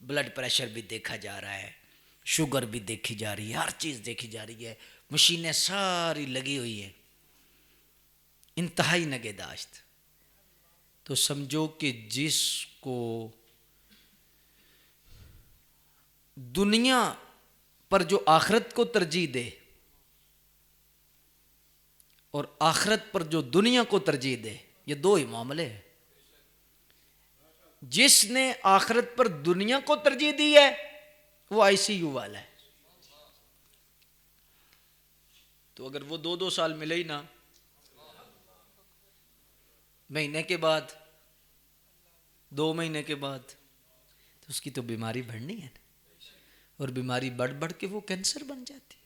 بلڈ پریشر بھی دیکھا جا رہا ہے، شوگر بھی دیکھی جا رہی ہے، ہر چیز دیکھی جا رہی ہے، مشینیں ساری لگی ہوئی ہیں، انتہائی نگہداشت۔ تو سمجھو کہ جس کو دنیا پر جو آخرت کو ترجیح دے اور آخرت پر جو دنیا کو ترجیح دے، یہ دو ہی معاملے ہیں۔ جس نے آخرت پر دنیا کو ترجیح دی ہے وہ آئی سی یو والا ہے۔ تو اگر وہ 2 سال ملے ہی نہ، مہینے کے بعد، 2 مہینے کے بعد، تو اس کی تو بیماری بڑھنی ہے نا، اور بیماری بڑھ بڑھ کے وہ کینسر بن جاتی۔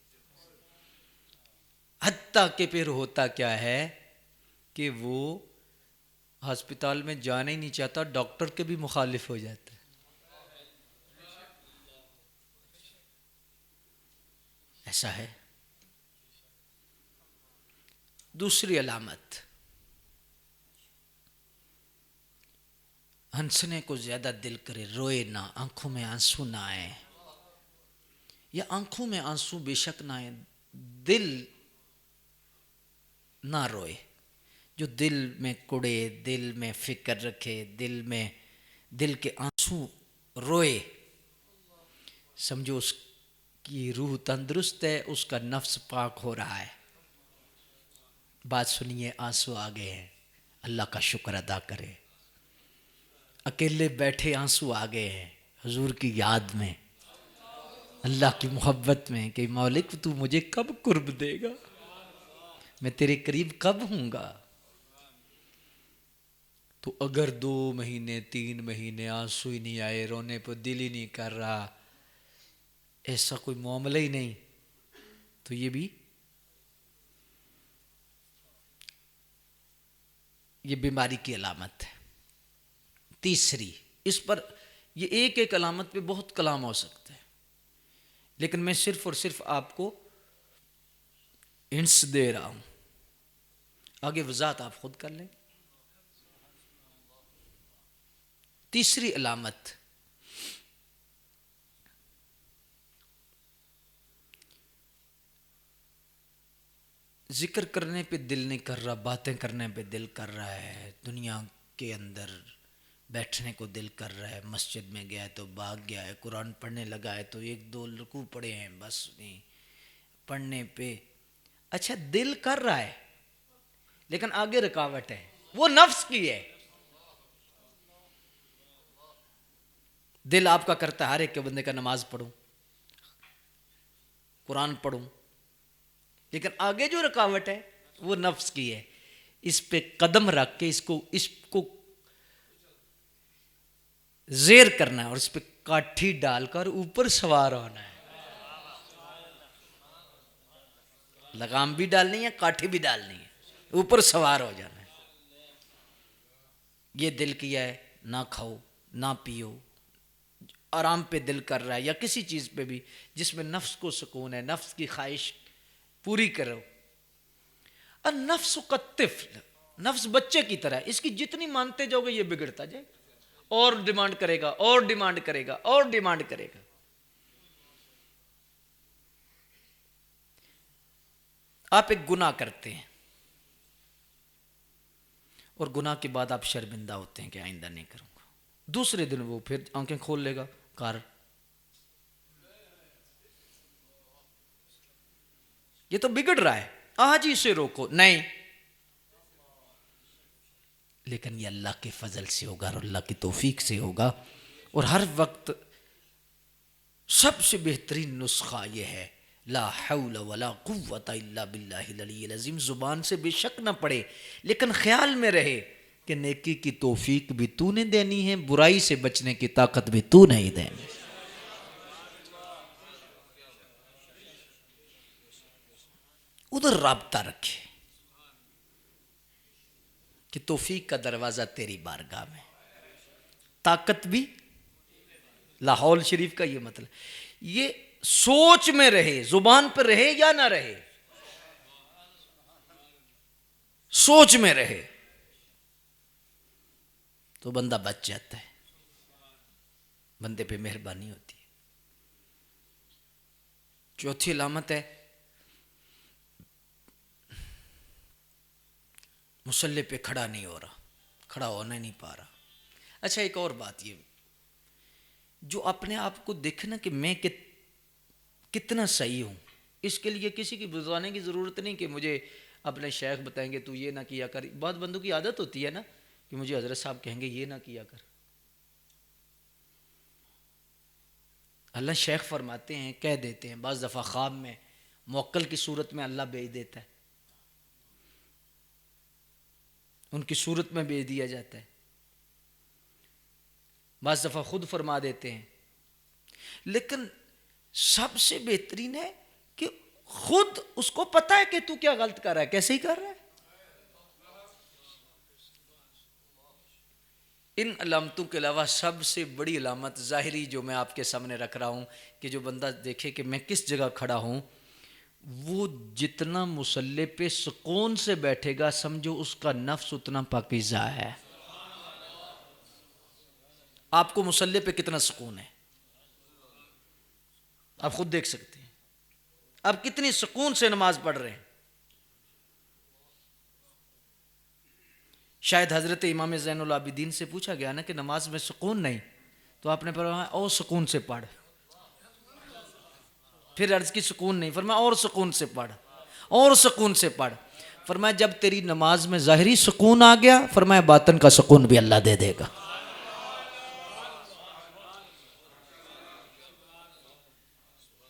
حتیٰ کہ پھر ہوتا کیا ہے کہ وہ ہسپتال میں جانا ہی نہیں چاہتا، ڈاکٹر کے بھی مخالف ہو جاتا ہے۔ ایسا ہے۔ دوسری علامت، ہنسنے کو زیادہ دل کرے، روئے نہ، آنکھوں میں آنسو نہ آئے، یا آنکھوں میں آنسو بے شک نہ آئے، دل نہ روئے۔ جو دل میں کڑے، دل میں فکر رکھے، دل کے آنسو روئے، سمجھو اس کی روح تندرست ہے، اس کا نفس پاک ہو رہا ہے۔ بات سنیے، آنسو آ گئے ہیں، اللہ کا شکر ادا کرے۔ اکیلے بیٹھے آنسو آ گئے ہیں حضور کی یاد میں، اللہ کی محبت میں کہ مالک تو مجھے کب قرب دے گا، میں تیرے قریب کب ہوں گا۔ تو اگر 2 مہینے 3 مہینے آنسو ہی نہیں آئے، رونے پہ دل ہی نہیں کر رہا، ایسا کوئی معاملہ ہی نہیں، تو یہ بیماری کی علامت ہے۔ تیسری، اس پر یہ ایک علامت پہ بہت کلام ہو سکتا ہے، لیکن میں صرف اور صرف آپ کو ہنٹس دے رہا ہوں، آگے وضاحت آپ خود کر لیں۔ تیسری علامت، ذکر کرنے پہ دل نہیں کر رہا، باتیں کرنے پہ دل کر رہا ہے، دنیا کے اندر بیٹھنے کو دل کر رہا ہے، مسجد میں گیا ہے تو بھاگ گیا ہے، قرآن پڑھنے لگا ہے تو 1-2 رکوع پڑھے ہیں بس، نہیں پڑھنے پہ اچھا دل کر رہا ہے لیکن آگے رکاوٹ ہے، وہ نفس کی ہے۔ دل آپ کا کرتا ہے ہر ایک کے بندے کا نماز پڑھوں، قرآن پڑھوں، لیکن آگے جو رکاوٹ ہے وہ نفس کی ہے۔ اس پہ قدم رکھ کے اس کو زیر کرنا ہے اور اس پہ کاٹھی ڈال کر اوپر سوار ہونا ہے۔ لگام بھی ڈالنی ہے، کاٹھی بھی ڈالنی ہے، اوپر سوار ہو جانا ہے۔ یہ دل کیا ہے، نہ کھاؤ نہ پیو، آرام پہ دل کر رہا ہے، یا کسی چیز پہ بھی جس میں نفس کو سکون ہے، نفس کی خواہش پوری کرو۔ النفس کالطفل، نفس بچے کی طرح، اس کی جتنی مانتے جاؤ گے یہ بگڑتا جائے گا، اور ڈیمانڈ کرے گا، اور ڈیمانڈ کرے گا، اور ڈیمانڈ کرے گا۔ آپ ایک گناہ کرتے ہیں اور گناہ کے بعد آپ شرمندہ ہوتے ہیں کہ آئندہ نہیں کروں گا، دوسرے دن وہ پھر آنکھیں کھول لے گا، یہ تو بگڑ رہا ہے، آج ہی اسے روکو، نہیں، لیکن یہ اللہ کے فضل سے ہوگا اور اللہ کی توفیق سے ہوگا۔ اور ہر وقت سب سے بہترین نسخہ یہ ہے، لا حول ولا قوت الا باللہ العلی العظیم، زبان سے بے شک نہ پڑے لیکن خیال میں رہے کہ نیکی کی توفیق بھی تو نے دینی ہے، برائی سے بچنے کی طاقت بھی تو نہیں دینی۔ ادھر رابطہ رکھے کہ توفیق کا دروازہ تیری بارگاہ میں، طاقت بھی، لاہور شریف کا یہ مطلب، یہ سوچ میں رہے، زبان پر رہے یا نہ رہے، سوچ میں رہے تو بندہ بچ جاتا ہے، بندے پہ مہربانی ہوتی ہے۔ چوتھی علامت ہے مصلی پہ کھڑا نہیں ہو رہا، کھڑا ہونا نہیں پا رہا۔ اچھا ایک اور بات، یہ جو اپنے آپ کو دیکھے نا کہ میں کتنا صحیح ہوں، اس کے لیے کسی کی بتانے کی ضرورت نہیں کہ مجھے اپنے شیخ بتائیں گے تو یہ نہ کیا کر۔ بعض بندوں کی عادت ہوتی ہے نا کہ مجھے حضرت صاحب کہیں گے یہ نہ کیا کر۔ اللہ شیخ فرماتے ہیں، کہہ دیتے ہیں، بعض دفعہ خواب میں موکل کی صورت میں اللہ بھیج دیتا ہے، ان کی صورت میں بھیج دیا جاتا ہے، بعض دفعہ خود فرما دیتے ہیں، لیکن سب سے بہترین ہے کہ خود اس کو پتا ہے کہ تو کیا غلط کر رہا ہے، کیسے ہی کر رہا ہے۔ ان علامتوں کے علاوہ سب سے بڑی علامت ظاہری جو میں آپ کے سامنے رکھ رہا ہوں کہ جو بندہ دیکھے کہ میں کس جگہ کھڑا ہوں، وہ جتنا مصلی پہ سکون سے بیٹھے گا سمجھو اس کا نفس اتنا پاکیزہ ہے۔ آپ کو مصلی پہ کتنا سکون ہے آپ خود دیکھ سکتے ہیں، آپ کتنی سکون سے نماز پڑھ رہے ہیں۔ شاید حضرت امام زین العابدین سے پوچھا گیا نا کہ نماز میں سکون نہیں، تو آپ نے فرمایا او سکون سے پڑھ، پھر عرض کی سکون نہیں، فرمایا اور سکون سے پڑھ، اور سکون سے پڑھ۔ فرمایا جب تیری نماز میں ظاہری سکون آ گیا، فرمایا باطن کا سکون بھی اللہ دے دے گا۔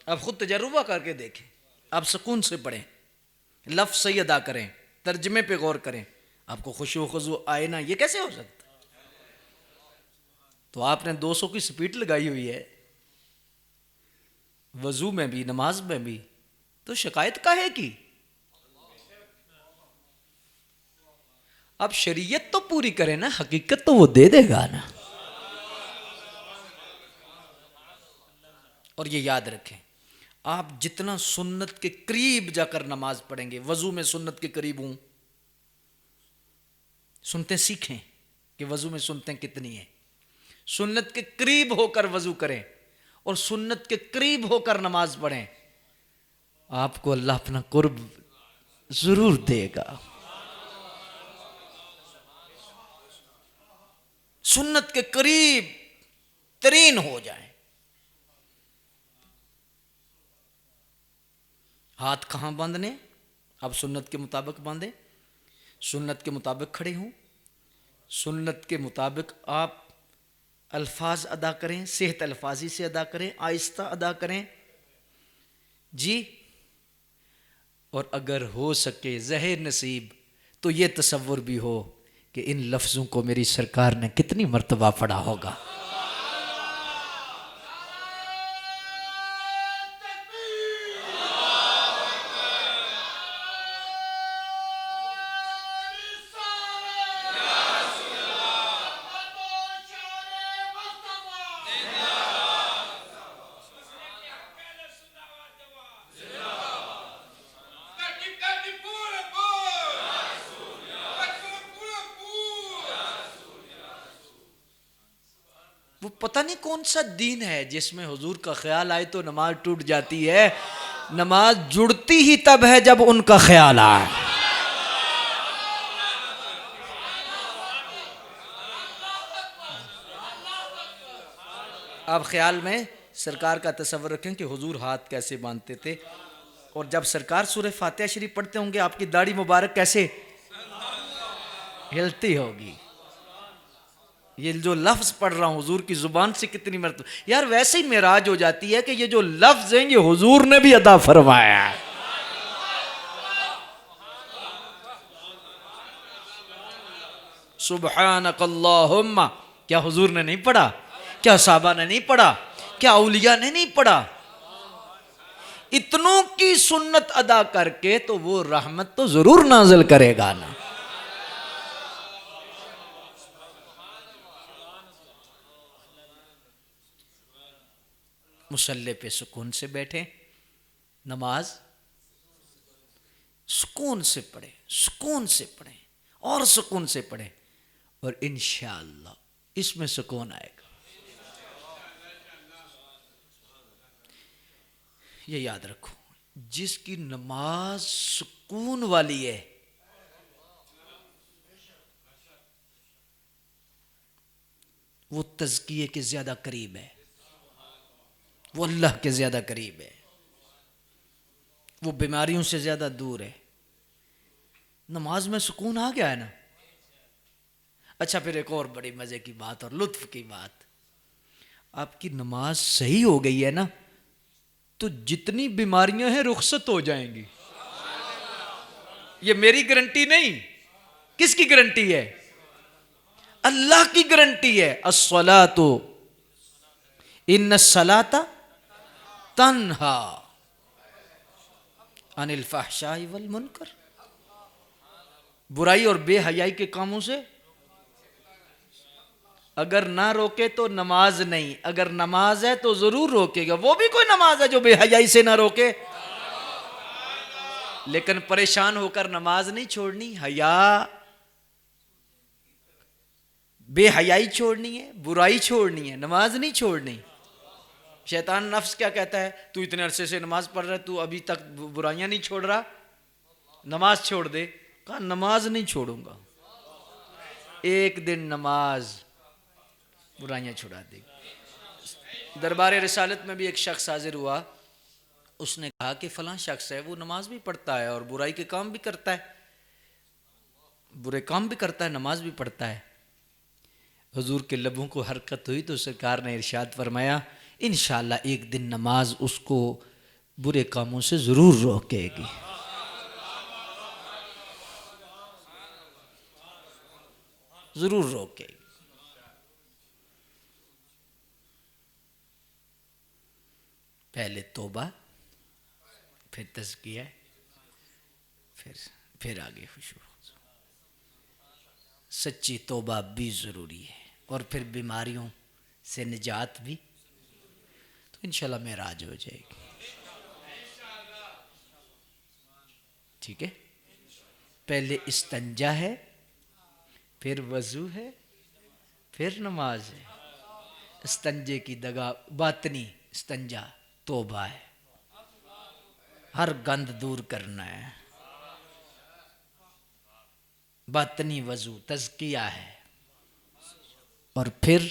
اب خود تجربہ کر کے دیکھیں، آپ سکون سے پڑھیں، لفظ صحیح ادا کریں، ترجمے پہ غور کریں، آپ کو خشوع و خضوع آئے نا، یہ کیسے ہو سکتا؟ تو آپ نے 200 کی سپیڈ لگائی ہوئی ہے وضو میں بھی نماز میں بھی، تو شکایت کاہے کی؟ اب شریعت تو پوری کرے نا، حقیقت تو وہ دے دے گا نا۔ اور یہ یاد رکھیں، آپ جتنا سنت کے قریب جا کر نماز پڑھیں گے، وضو میں سنت کے قریب ہوں، سنتے سیکھیں کہ وضو میں سنتیں کتنی ہیں، سنت کے قریب ہو کر وضو کریں اور سنت کے قریب ہو کر نماز پڑھیں، آپ کو اللہ اپنا قرب ضرور دے گا۔ سنت کے قریب ترین ہو جائیں۔ ہاتھ کہاں باندھنے؟ اب سنت کے مطابق باندھیں، سنت کے مطابق کھڑے ہوں، سنت کے مطابق آپ الفاظ ادا کریں، صحت الفاظی سے ادا کریں، آہستہ ادا کریں جی۔ اور اگر ہو سکے ظہر نصیب تو یہ تصور بھی ہو کہ ان لفظوں کو میری سرکار نے کتنی مرتبہ پڑھا ہوگا۔ وہ پتہ نہیں کون سا دین ہے جس میں حضور کا خیال آئے تو نماز ٹوٹ جاتی ہے، نماز جڑتی ہی تب ہے جب ان کا خیال آئے۔ آپ خیال میں سرکار کا تصور رکھیں کہ حضور ہاتھ کیسے باندھتے تھے، اور جب سرکار سورہ فاتحہ شریف پڑھتے ہوں گے آپ کی داڑھی مبارک کیسے ہلتی ہوگی۔ یہ جو لفظ پڑھ رہا ہوں حضور کی زبان سے کتنی مرتبہ، یار ویسے ہی معراج ہو جاتی ہے کہ یہ جو لفظ ہیں یہ حضور نے بھی ادا فرمایا ہے۔ سبحانک اللہم، کیا حضور نے نہیں پڑھا؟ کیا صحابہ نے نہیں پڑھا؟ کیا اولیاء نے نہیں پڑھا؟ اتنوں کی سنت ادا کر کے تو وہ رحمت تو ضرور نازل کرے گا نا۔ مصلی پہ سکون سے بیٹھیں، نماز سکون سے پڑھیں، سکون سے پڑھیں اور سکون سے پڑھیں، اور انشاءاللہ اس میں سکون آئے گا۔ یہ یاد رکھو، جس کی نماز سکون والی ہے وہ تزکیے کے زیادہ قریب ہے، وہ اللہ کے زیادہ قریب ہے، وہ بیماریوں سے زیادہ دور ہے۔ نماز میں سکون آ گیا ہے نا۔ اچھا پھر ایک اور بڑی مزے کی بات اور لطف کی بات، آپ کی نماز صحیح ہو گئی ہے نا تو جتنی بیماریاں ہیں رخصت ہو جائیں گی۔ یہ میری گارنٹی نہیں، کس کی گارنٹی ہے؟ اللہ کی گارنٹی ہے۔ الصلاۃ ان الصلاۃ تنہا عن الفحشاء والمنکر، برائی اور بے حیائی کے کاموں سے اگر نہ روکے تو نماز نہیں، اگر نماز ہے تو ضرور روکے گا۔ وہ بھی کوئی نماز ہے جو بے حیائی سے نہ روکے، لیکن پریشان ہو کر نماز نہیں چھوڑنی، حیا بے حیائی چھوڑنی ہے، برائی چھوڑنی ہے، نماز نہیں چھوڑنی۔ شیطان نفس کیا کہتا ہے؟ تو اتنے عرصے سے نماز پڑھ رہا ہے، تو ابھی تک برائیاں نہیں چھوڑ رہا، نماز چھوڑ دے۔ کہا نماز نہیں چھوڑوں گا، ایک دن نماز برائیاں چھڑا دے گی۔ دربار رسالت میں بھی ایک شخص حاضر ہوا، اس نے کہا کہ فلاں شخص ہے وہ نماز بھی پڑھتا ہے اور برائی کے کام بھی کرتا ہے، برے کام بھی کرتا ہے، نماز بھی پڑھتا ہے۔ حضور کے لبوں کو حرکت ہوئی تو سرکار نے ارشاد فرمایا انشاءاللہ ایک دن نماز اس کو برے کاموں سے ضرور روکے گی۔ ضرور روکے گی۔ پہلے توبہ، پھر تزکیہ، پھر آگے خشوع۔ سچی توبہ بھی ضروری ہے، اور پھر بیماریوں سے نجات بھی، تو انشاءاللہ معراج ہو جائے گی۔ ٹھیک ہے، پہلے استنجا ہے، پھر وضو ہے، پھر نماز ہے۔ استنجے کی دگا باطنی استنجا توبہ ہے، ہر گند دور کرنا ہے۔ باطنی وضو تزکیہ ہے، اور پھر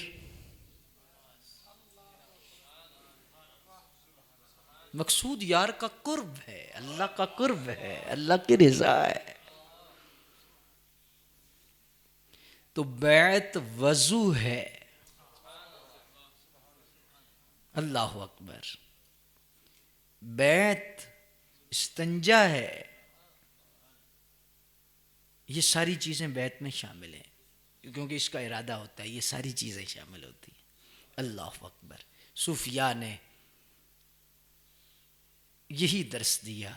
مقصود یار کا قرب ہے، اللہ کا قرب ہے، اللہ کی رضا ہے۔ تو بیعت وضو ہے، اللہ اکبر، بیعت استنجا ہے، یہ ساری چیزیں بیعت میں شامل ہیں، کیونکہ اس کا ارادہ ہوتا ہے، یہ ساری چیزیں شامل ہوتی ہیں۔ اللہ اکبر، صوفیاء نے یہی درس دیا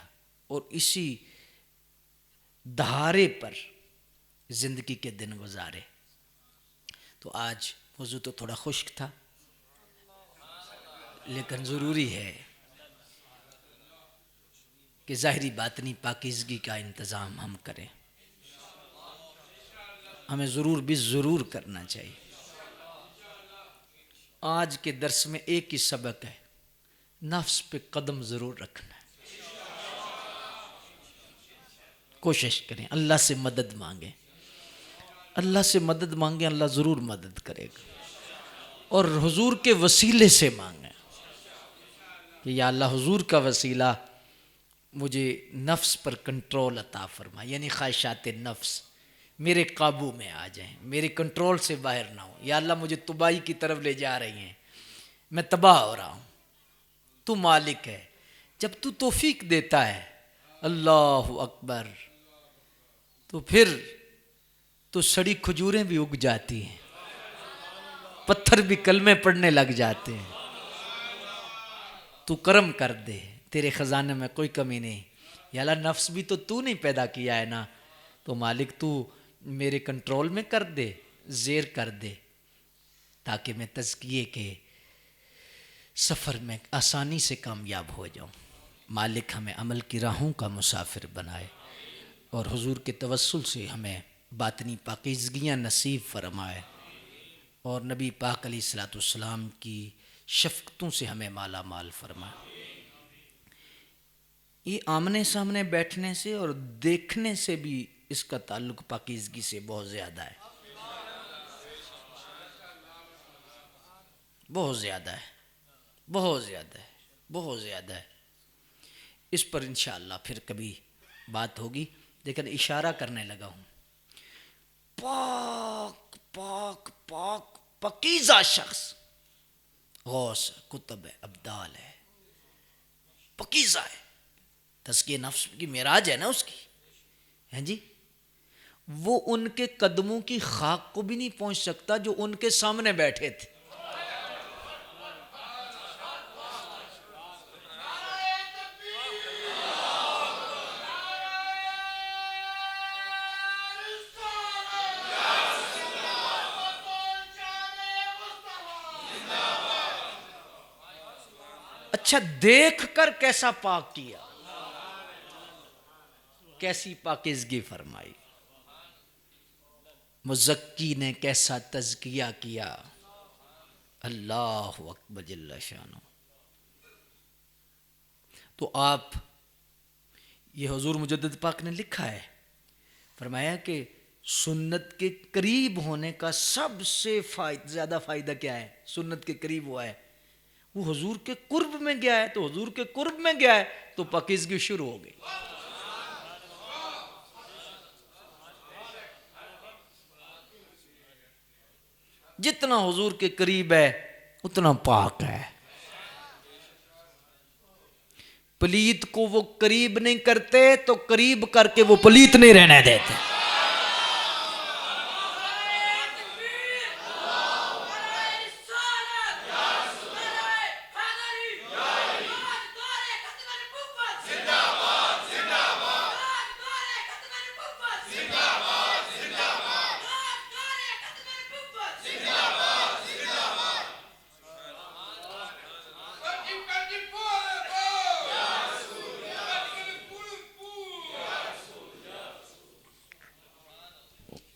اور اسی دھارے پر زندگی کے دن گزارے۔ تو آج موضوع تو تھوڑا خشک تھا، لیکن ضروری ہے کہ ظاہری باطنی پاکیزگی کا انتظام ہم کریں، ہمیں ضرور بھی ضرور کرنا چاہیے۔ آج کے درس میں ایک ہی سبق ہے، نفس پہ قدم ضرور رکھنا ہے۔ کوشش کریں، اللہ سے مدد مانگیں، اللہ سے مدد مانگیں، اللہ ضرور مدد کرے گا، اور حضور کے وسیلے سے مانگیں کہ یا اللہ حضور کا وسیلہ مجھے نفس پر کنٹرول عطا فرما، یعنی خواہشات نفس میرے قابو میں آ جائیں، میرے کنٹرول سے باہر نہ ہو۔ یا اللہ مجھے تباہی کی طرف لے جا رہی ہیں، میں تباہ ہو رہا ہوں، تو مالک ہے۔ جب تو توفیق دیتا ہے اللہ اکبر، تو پھر تو سڑی کھجوریں بھی اگ جاتی ہیں، پتھر بھی کلمے پڑھنے لگ جاتے ہیں۔ تو کرم کر دے، تیرے خزانے میں کوئی کمی نہیں۔ یا اللہ نفس بھی تو نہیں پیدا کیا ہے نا، تو مالک تو میرے کنٹرول میں کر دے، زیر کر دے، تاکہ میں تزکیے کے سفر میں آسانی سے کامیاب ہو جاؤں۔ مالک ہمیں عمل کی راہوں کا مسافر بنائے، اور حضور کے توسل سے ہمیں باطنی پاکیزگیاں نصیب فرمائے، اور نبی پاک علیہ الصلوۃ والسلام کی شفقتوں سے ہمیں مالا مال فرمائے۔ یہ آمنے سامنے بیٹھنے سے اور دیکھنے سے بھی اس کا تعلق پاکیزگی سے بہت زیادہ ہے، بہت زیادہ ہے، بہت زیادہ ہے، بہت زیادہ ہے۔ اس پر انشاءاللہ پھر کبھی بات ہوگی، لیکن اشارہ کرنے لگا ہوں۔ پاک پاک پاک پاکیزہ شخص غوث کتب ابدال ہے، پاکیزہ ہے، تزکیہ نفس کی معراج ہے نا اس کی، ہیں جی، وہ ان کے قدموں کی خاک کو بھی نہیں پہنچ سکتا جو ان کے سامنے بیٹھے تھے۔ اچھا دیکھ کر کیسا پاک کیا، کیسی پاکیزگی فرمائی، مزکی نے کیسا تزکیہ کیا، اللہ اکبر جل شانہ۔ تو آپ یہ حضور مجدد پاک نے لکھا ہے، فرمایا کہ سنت کے قریب ہونے کا سب سے زیادہ فائدہ کیا ہے؟ سنت کے قریب ہوا ہے، وہ حضور کے قرب میں گیا ہے تو حضور کے قرب میں گیا ہے تو پاکیزگی شروع ہو گئی. جتنا حضور کے قریب ہے اتنا پاک ہے. پلیت کو وہ قریب نہیں کرتے تو قریب کر کے وہ پلیت نہیں رہنے دیتے.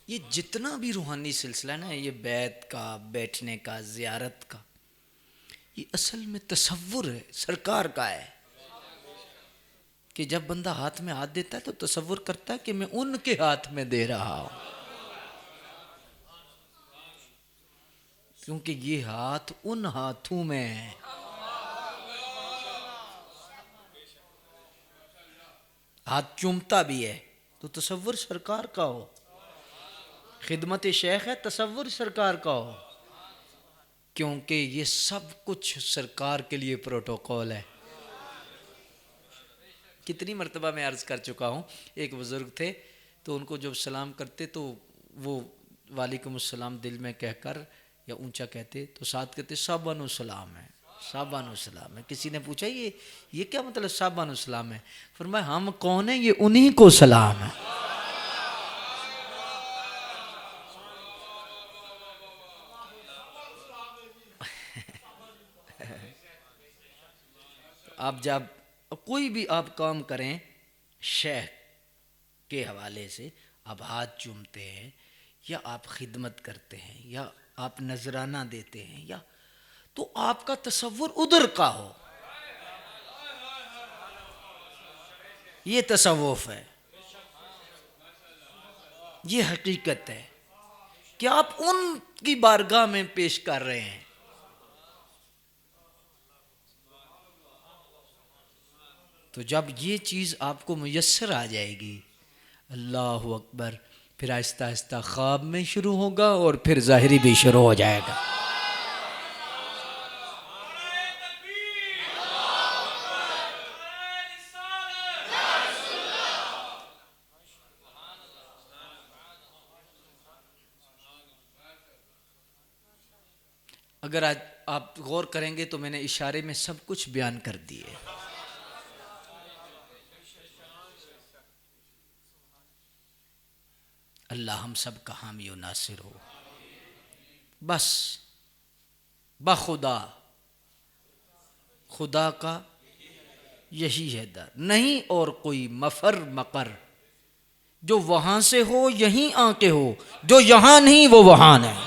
یہ جتنا بھی روحانی سلسلہ ہے نا، یہ بیت کا، بیٹھنے کا، زیارت کا، یہ اصل میں تصور ہے، سرکار کا ہے. کہ جب بندہ ہاتھ میں ہاتھ دیتا ہے تو تصور کرتا ہے کہ میں ان کے ہاتھ میں دے رہا ہوں، کیونکہ یہ ہاتھ ان ہاتھوں میں ہے. ہاتھ چومتا بھی ہے تو تصور سرکار کا ہو. خدمت شیخ ہے، تصور سرکار کا ہو، کیونکہ یہ سب کچھ سرکار کے لیے پروٹوکول ہے. کتنی مرتبہ میں عرض کر چکا ہوں، ایک بزرگ تھے تو ان کو جب سلام کرتے تو وہ وعلیکم السلام دل میں کہہ کر یا اونچا کہتے تو ساتھ کہتے صاحبان السلام ہے، صاحبان السلام ہے. کسی نے پوچھا یہ کیا مطلب صاحبان السلام ہے؟ فرمایا ہم کون ہیں؟ یہ انہی کو سلام ہے. آپ جب کوئی بھی آپ کام کریں شیخ کے حوالے سے، آپ ہاتھ چومتے ہیں یا آپ خدمت کرتے ہیں یا آپ نذرانہ دیتے ہیں یا تو آپ کا تصور ادھر کا ہو. یہ تصوف ہے، یہ حقیقت ہے کہ آپ ان کی بارگاہ میں پیش کر رہے ہیں. تو جب یہ چیز آپ کو میسر آ جائے گی، اللہ اکبر، پھر آہستہ آہستہ خواب میں شروع ہوگا اور پھر ظاہری بھی شروع ہو جائے گا. اگر آج آپ غور کریں گے تو میں نے اشارے میں سب کچھ بیان کر دیے. اللہ ہم سب کا حامی و ناصر ہو. بس بخدا، خدا کا یہی ہے در، نہیں اور کوئی مفر مقر. جو وہاں سے ہو یہیں آ کے ہو، جو یہاں نہیں وہ وہاں نہیں.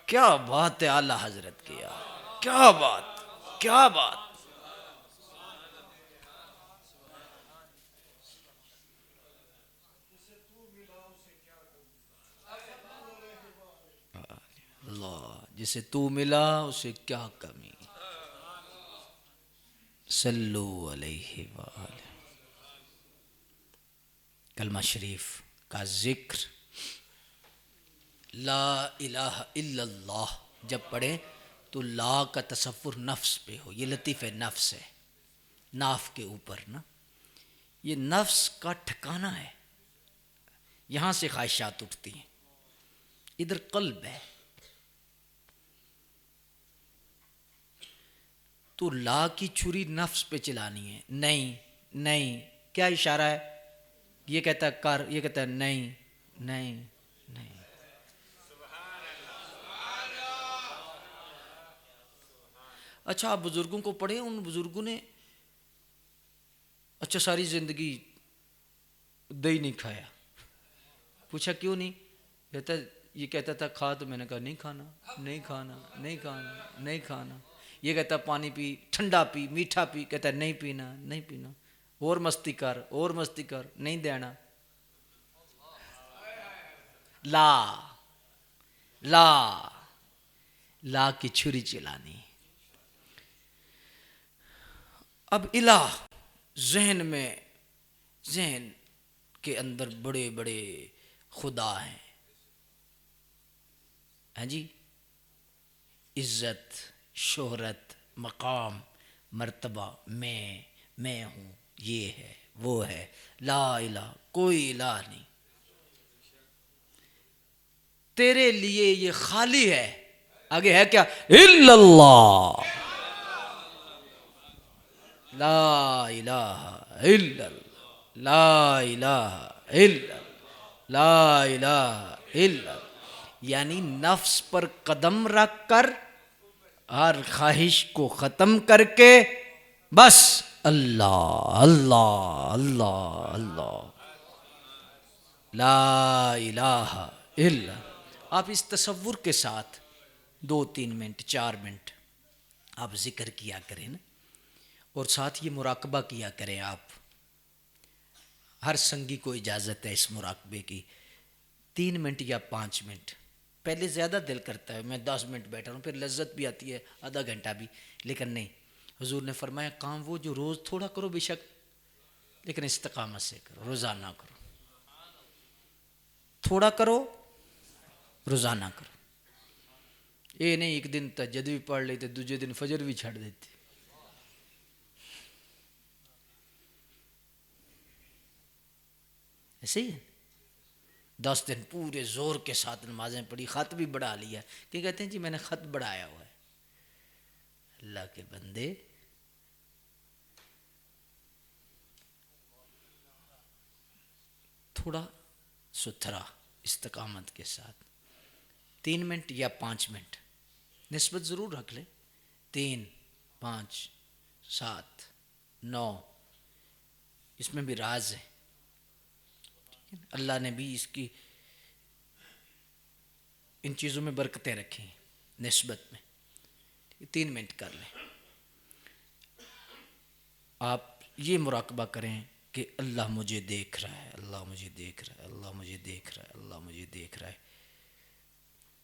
کیا بات ہے اعلیٰ حضرت کی یار، کیا بات، کیا بات. اللہ جسے تو ملا اسے کیا کمی. صلو علیہ وآلہ. کلمہ شریف کا ذکر لا الہ الا اللہ جب پڑھیں تو لا کا تصور نفس پہ ہو. یہ لطیف نفس ہے، ناف کے اوپر نا، یہ نفس کا ٹھکانہ ہے. یہاں سے خواہشات اٹھتی ہیں، ادھر قلب ہے. تو لا کی چھری نفس پہ چلانی ہے. نہیں نہیں، کیا اشارہ ہے؟ یہ کہتا ہے کر، یہ کہتا ہے نہیں نہیں نہیں. اچھا آپ بزرگوں کو پڑھیں، ان بزرگوں نے اچھا ساری زندگی دہی نہیں کھایا. پوچھا کیوں نہیں؟ یہ کہتا تھا کھا، تو میں نے کہا نہیں کھانا نہیں کھانا نہیں کھانا نہیں کھانا. یہ کہتا پانی پی، ٹھنڈا پی، میٹھا پی، کہتا نہیں پینا نہیں پینا. اور مستی کر، اور مستی کر، نہیں دینا. لا لا لا کی چھری چلانی. اب الہ ذہن کے اندر بڑے بڑے خدا ہیں. ہاں جی، عزت، شہرت، مقام، مرتبہ، میں ہوں، یہ ہے وہ ہے. لا الہ، کوئی الہ نہیں. تیرے لیے یہ خالی ہے. آگے ہے کیا؟ الا اللہ. لا الہ الا اللہ، لا الہ الا اللہ، لا الہ الا اللہ. یعنی نفس پر قدم رکھ کر ہر خواہش کو ختم کر کے بس اللہ اللہ اللہ اللہ، لا الہ الا. آپ اس تصور کے ساتھ 2-3 منٹ 4 منٹ آپ ذکر کیا کریں نا، اور ساتھ یہ مراقبہ کیا کریں. آپ ہر سنگی کو اجازت ہے اس مراقبے کی. 3 منٹ یا 5 منٹ. پہلے زیادہ دل کرتا ہے میں 10 منٹ بیٹھا ہوں، پھر لذت بھی آتی ہے آدھا گھنٹہ بھی، لیکن نہیں. حضور نے فرمایا کام وہ جو روز تھوڑا کرو بے شک، لیکن استقامت سے کرو، روزانہ کرو. تھوڑا کرو، روزانہ کرو. یہ نہیں ایک دن تہجد بھی پڑھ لیتے، دوسرے دن فجر بھی چھڑ دیتے. ایسے ہی ہے. 10 دن پورے زور کے ساتھ نمازیں پڑھی، خط بھی بڑھا لیا. کہ کہتے ہیں جی میں نے خط بڑھایا ہوا ہے. اللہ کے بندے، تھوڑا ستھرا استقامت کے ساتھ 3 منٹ یا 5 منٹ نسبت ضرور رکھ لیں. 3 5 7 9، اس میں بھی راز ہے. اللہ نے بھی اس کی ان چیزوں میں برکتیں رکھی ہیں نسبت میں. 3 منٹ کر لیں. آپ یہ مراقبہ کریں کہ اللہ مجھے دیکھ رہا ہے، اللہ مجھے دیکھ رہا ہے، اللہ مجھے دیکھ رہا ہے، اللہ مجھے دیکھ رہا ہے.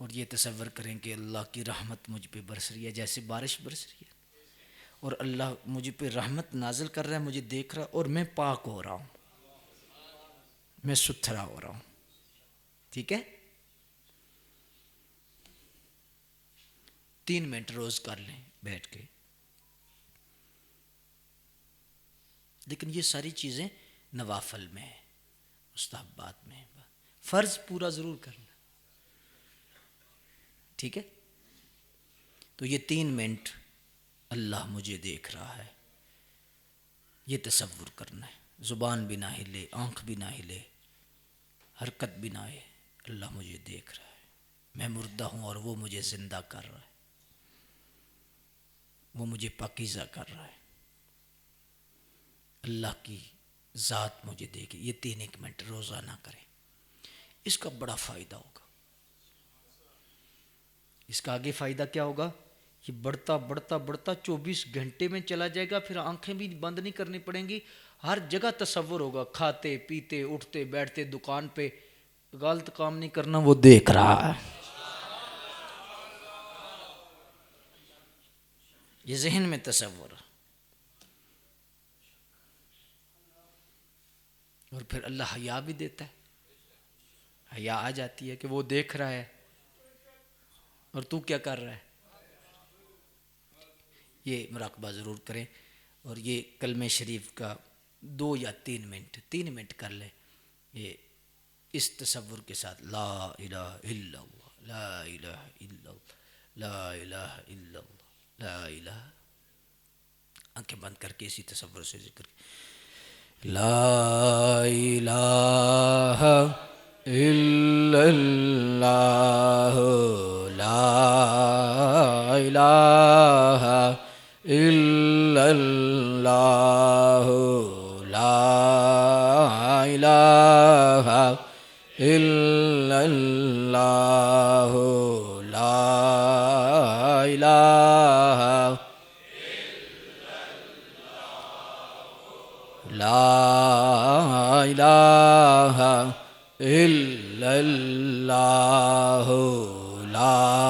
اور یہ تصور کریں کہ اللہ کی رحمت مجھ پہ برس رہی ہے جیسے بارش برس رہی ہے، اور اللہ مجھ پہ رحمت نازل کر رہا ہے، مجھے دیکھ رہا ہے، اور میں پاک ہو رہا ہوں، میں ستھرا ہو رہا ہوں. ٹھیک ہے. 3 منٹ روز کر لیں بیٹھ کے. لیکن یہ ساری چیزیں نوافل میں ہیں، مستحبات میں ہیں. فرض پورا ضرور کرنا. ٹھیک ہے. تو یہ 3 منٹ اللہ مجھے دیکھ رہا ہے، یہ تصور کرنا ہے. زبان بھی نہ ہلے، آنکھ بھی نہ ہلے، حرکت بھی نہ آئے. اللہ مجھے دیکھ رہا ہے، میں مردہ ہوں اور وہ مجھے زندہ کر رہا ہے، وہ مجھے پاکیزہ کر رہا ہے. اللہ کی ذات مجھے دیکھے. یہ 3 منٹ روزانہ کریں. اس کا بڑا فائدہ ہوگا. اس کا آگے فائدہ کیا ہوگا؟ یہ بڑھتا بڑھتا بڑھتا 24 گھنٹے میں چلا جائے گا. پھر آنکھیں بھی بند نہیں کرنی پڑیں گی. ہر جگہ تصور ہوگا، کھاتے پیتے اٹھتے بیٹھتے دکان پہ غلط کام نہیں کرنا، وہ دیکھ رہا ہے. یہ ذہن میں تصور. اور پھر اللہ حیا بھی دیتا ہے. حیا آ جاتی ہے کہ وہ دیکھ رہا ہے اور تو کیا کر رہا ہے. یہ مراقبہ ضرور کریں. اور یہ کلمہ شریف کا 2 یا 3 منٹ کر لیں. یہ اس تصور کے ساتھ لا الہ الا اللہ، لا الہ الا اللہ، لا الہ الا اللہ، لا الہ. آنکھیں بند کر کے اسی تصور سے ذکر لا الہ الا اللہ، لا الہ الا اللہ، لا الہ الا اللہ، لا الہ، لا الہ الا اللہ،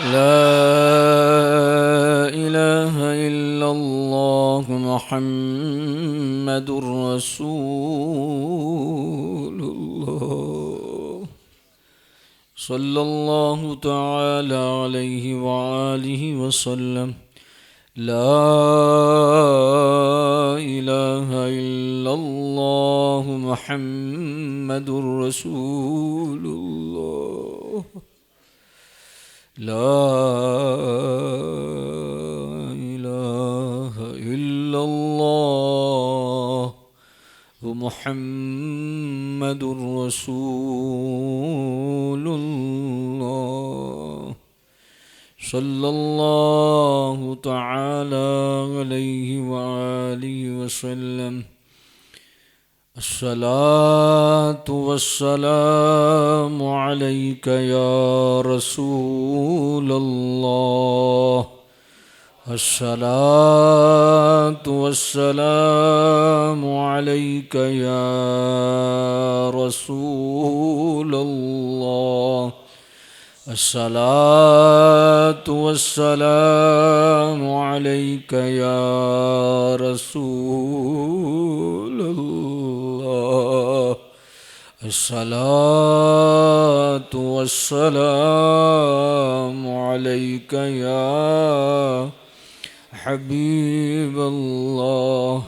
لا إله إلا الله محمد رسول الله صلى الله تعالى عليه وآله وسلم لا إله إلا الله محمد رسول الله لا إله إلا الله محمد رسول الله صلى الله تعالى عليه وآله وسلم الصلاة والسلام عليك يا رسول الله الصلاة والسلام عليك يا رسول الله الصلاة والسلام عليك يا رسول الله الصلاة والسلام عليك يا حبيب الله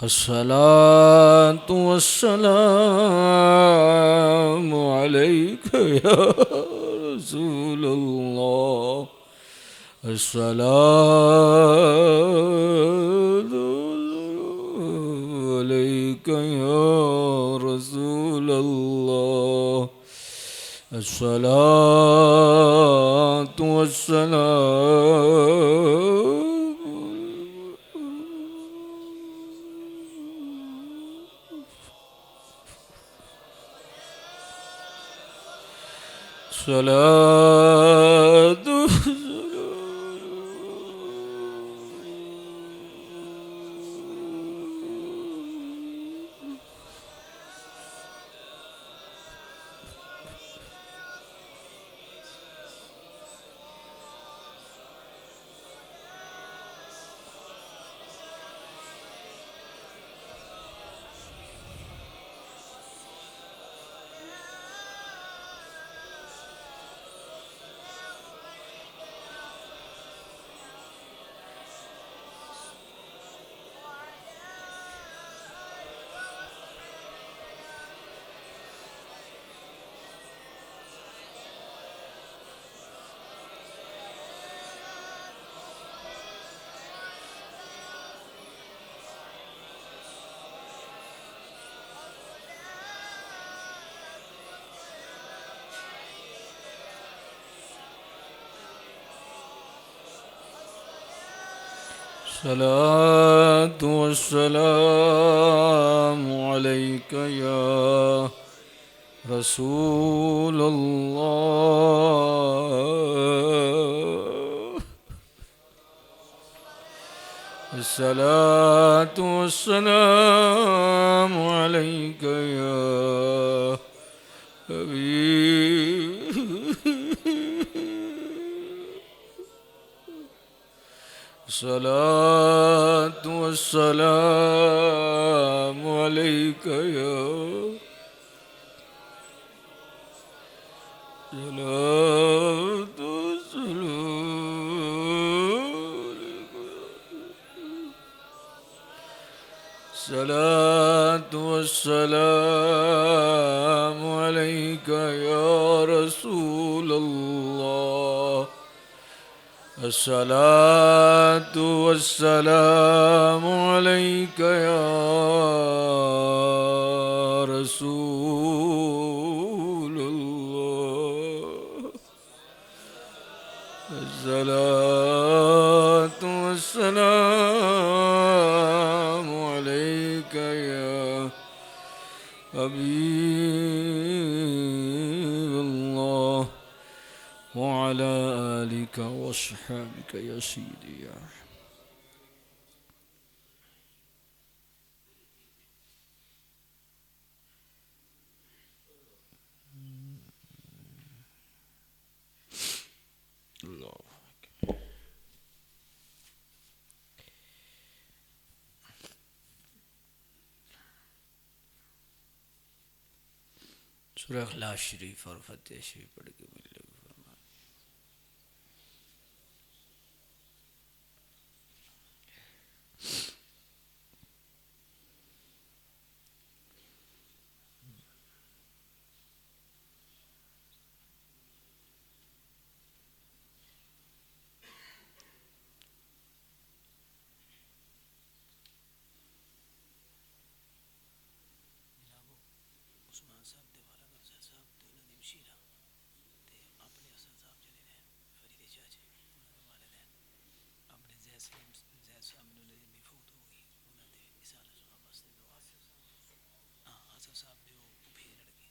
الصلاة والسلام عليك يا رسول الله الصلاة عليك يا رسول الله الصلاة والسلام صلاة الصلاة والسلام عليك يا رسول الله الصلاة والسلام عليك يا حبيب الصلاة والسلام عليك يا صلاة الصلاة والسلام عليك يا رسول الله الصلاة والسلام عليك يا رسول الله الصلاة والسلام عليك يا حبيب الله وعلى آلك وصحبك يا سيدي يا اللہ سورہ اخلاص شریف اور فتح شریف پڑھ کے ملے فرما۔ عثمان صاحب دے والا مرزا صاحب تے ندیم شیرہ تے اپنے حسن صاحب جڑے نے فرید چاچے انہاں دے والدین اپنے زید صاحب نے ندیم بھی فوت ہو گئی انہاں دے اصالہ صاحب واسطے دعا ہاں حسن صاحب دے وہ پھیر لڑکے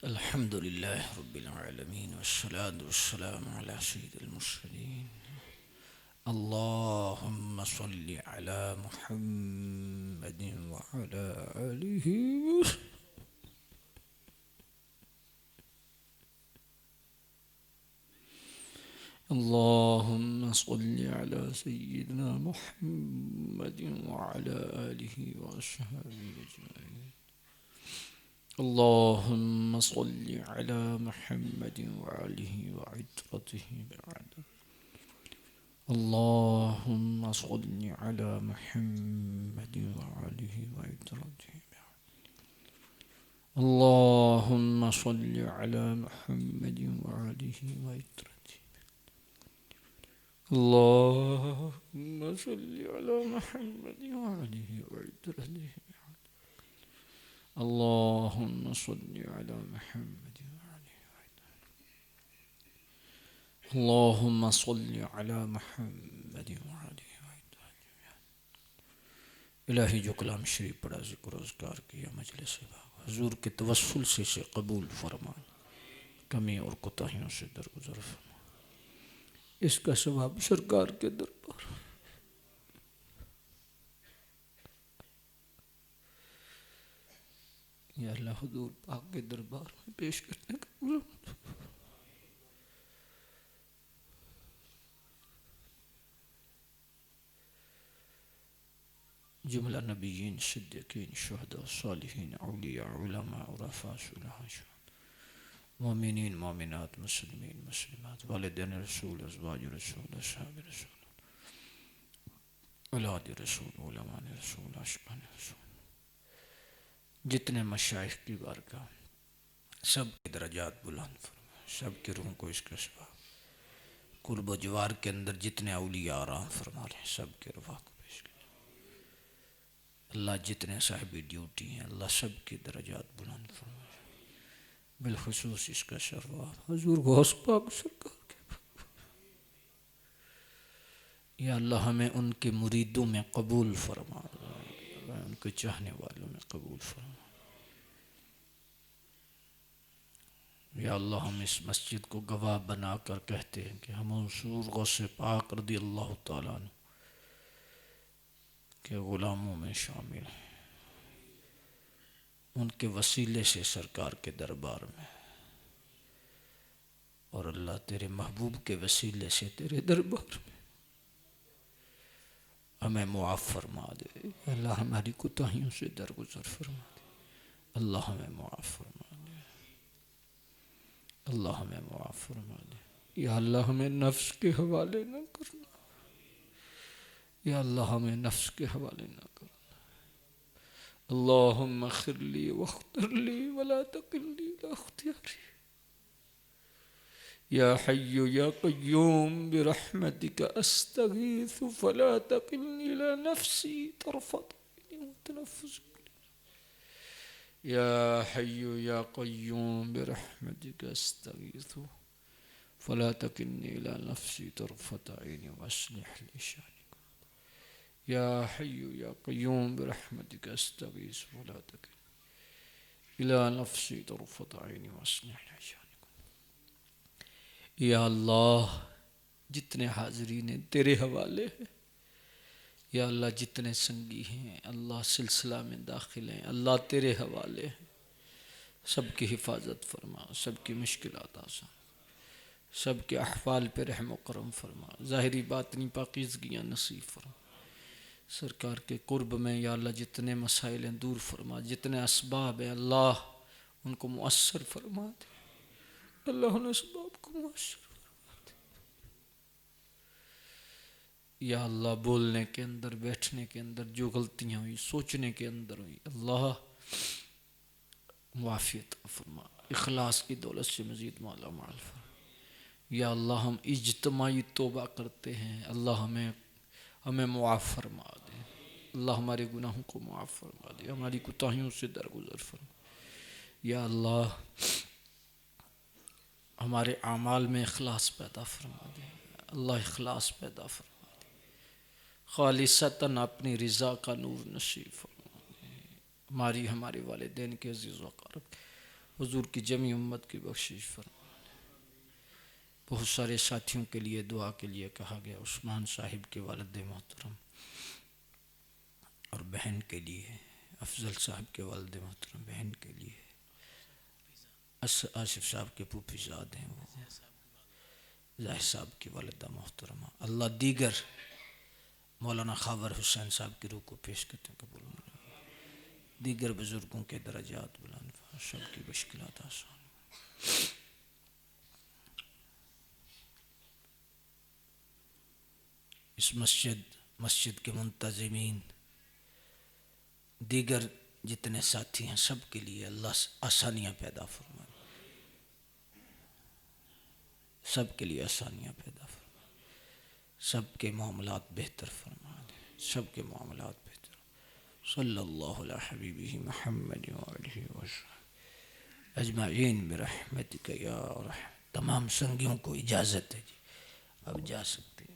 الحمد لله رب العالمين والصلاة والسلام على سيد المرسلين اللهم صل على محمد وعلى آله اللهم صل على سيدنا محمد وعلى آله وأصحابه أجمعين اللهم صل على محمد وآله وعترته بعد اللهم صل على محمد وآله وعترته بعد اللهم صل على محمد وآله وعترته اللهم صل على محمد وآله وعترته اللهم صل على محمد وآله اللهم صل على محمد وآله الہی جو کلام شریف پڑھا ذکر و اذکار کیا مجلس باغ حضور کے توسل سے اسے قبول فرما کمی اور کوتاہیوں سے درگزر فرما اس کا ثواب سرکار کے دربار یا اللہ حضور پاک کے دربار میں پیش کرنے کا جملہ نبیین صدیقین شہداء صالحین اولیاء علماء عرفاء صلحاء مومنین مومنات مسلمین مسلمات والدین رسول ازواج رسول اصحاب رسول اولاد رسول علماء رسول عاشقان رسول جتنے مشائخ کی بارگاہ سب کے درجات بلند فرما سب کی روح کو اس کا ثواب قرب و جوار کے اندر جتنے اولیاء آرام فرما رہے ہیں سب کے رفاق کو پیش کریں اللہ جتنے صاحبی ڈیوٹی ہیں اللہ سب کی درجات بلند فرما بالخصوص اس کا ثواب حضور غوث پاک سرکار کے یا اللہ ہمیں ان کے مریدوں میں قبول فرما ان کے چاہنے والوں میں قبول فرما یا اللہ ہم اس مسجد کو گواہ بنا کر کہتے ہیں کہ ہم منصور غوث پاک رضی اللہ تعالیٰ عنہ کے غلاموں میں شامل ہیں، ان کے وسیلے سے سرکار کے دربار میں، اور اللہ تیرے محبوب کے وسیلے سے تیرے دربار میں ہمیں معاف فرما دے۔ اللہ ہماری کوتاہیوں سے درگزر فرما دے، اللہ ہمیں معاف فرما دے، اللہ ہمیں معاف فرما دے۔ یا اللہ ہمیں نفس کے حوالے نہ کرنا، یا اللہ ہمیں نفس کے حوالے نہ کرنا۔ اللہم اغفر لی واختر لی ولا تکلنی الی اختیاری۔ یا حی یا قیوم برحمتک استغیث فلا تکلنی الی نفسی طرفت عین وتنفس۔ یا حی یا قیوم برحمتک استغیث فلا تکلنی الی نفسی طرفت عین واصلح لی شأنی۔ یا حی یا قیوم برحمتک استغیث ولا تکلنی الی نفسی طرفت عین واصلح لی شأنی۔ یا اللہ جتنے حاضرین ہیں تیرے حوالے ہیں، یا اللہ جتنے سنگی ہیں اللہ سلسلہ میں داخل ہیں اللہ تیرے حوالے ہیں، سب کی حفاظت فرما، سب کی مشکلات آسان، سب کے احوال پہ رحم و کرم فرما، ظاہری باطنی پاکیزگیاں نصیب فرما، سرکار کے قرب میں یا اللہ جتنے مسائل ہیں دور فرما، جتنے اسباب ہیں اللہ ان کو مؤثر فرما دے، اللہ ان اسباب کو مؤثر فرما دے۔ یا اللہ بولنے کے اندر، بیٹھنے کے اندر جو غلطیاں ہوئی، سوچنے کے اندر ہوئی، اللہ معافیت فرما، اخلاص کی دولت سے مزید مالا مال فرما۔ یا اللہ ہم اجتماعی توبہ کرتے ہیں، اللہ ہمیں معاف فرما دے، اللہ ہمارے گناہوں کو معاف فرما دے، ہماری کوتاہیوں سے درگزر فرما۔ یا اللہ ہمارے اعمال میں اخلاص پیدا فرما دے، اللہ اخلاص پیدا فرما دے، خالصتاً اپنی رضا کا نور نصیب فرما دے، ہمارے والدین کے عزیز و اقارب، حضور کی جمی امت کی بخشش فرما دے۔ بہت سارے ساتھیوں کے لیے دعا کے لیے کہا گیا، عثمان صاحب کے والد محترم اور بہن کے لیے، افضل صاحب کے والد محترم بہن کے لیے، آصف صاحب کے پھوپھی زاد ہیں وہ، ظاہر صاحب کی والدہ محترمہ، اللہ دیگر مولانا خاور حسین صاحب کی روح کو پیش کرتے ہیں، قبول فرما، دیگر بزرگوں کے درجات بلند فرما، سب کی مشکلات آسان۔ اس مسجد کے منتظمین، دیگر جتنے ساتھی ہیں سب کے لیے اللہ آسانیاں پیدا فرما، سب کے لیے آسانیاں پیدا فرما، سب کے معاملات بہتر فرما دے، سب کے معاملات بہتر۔ صلی اللہ علی حبیبہ محمد وآلہ وصحبہ اجمعین برحمتک یا رحمت۔ تمام سنگیوں کو اجازت ہے جی، اب جا سکتے ہیں۔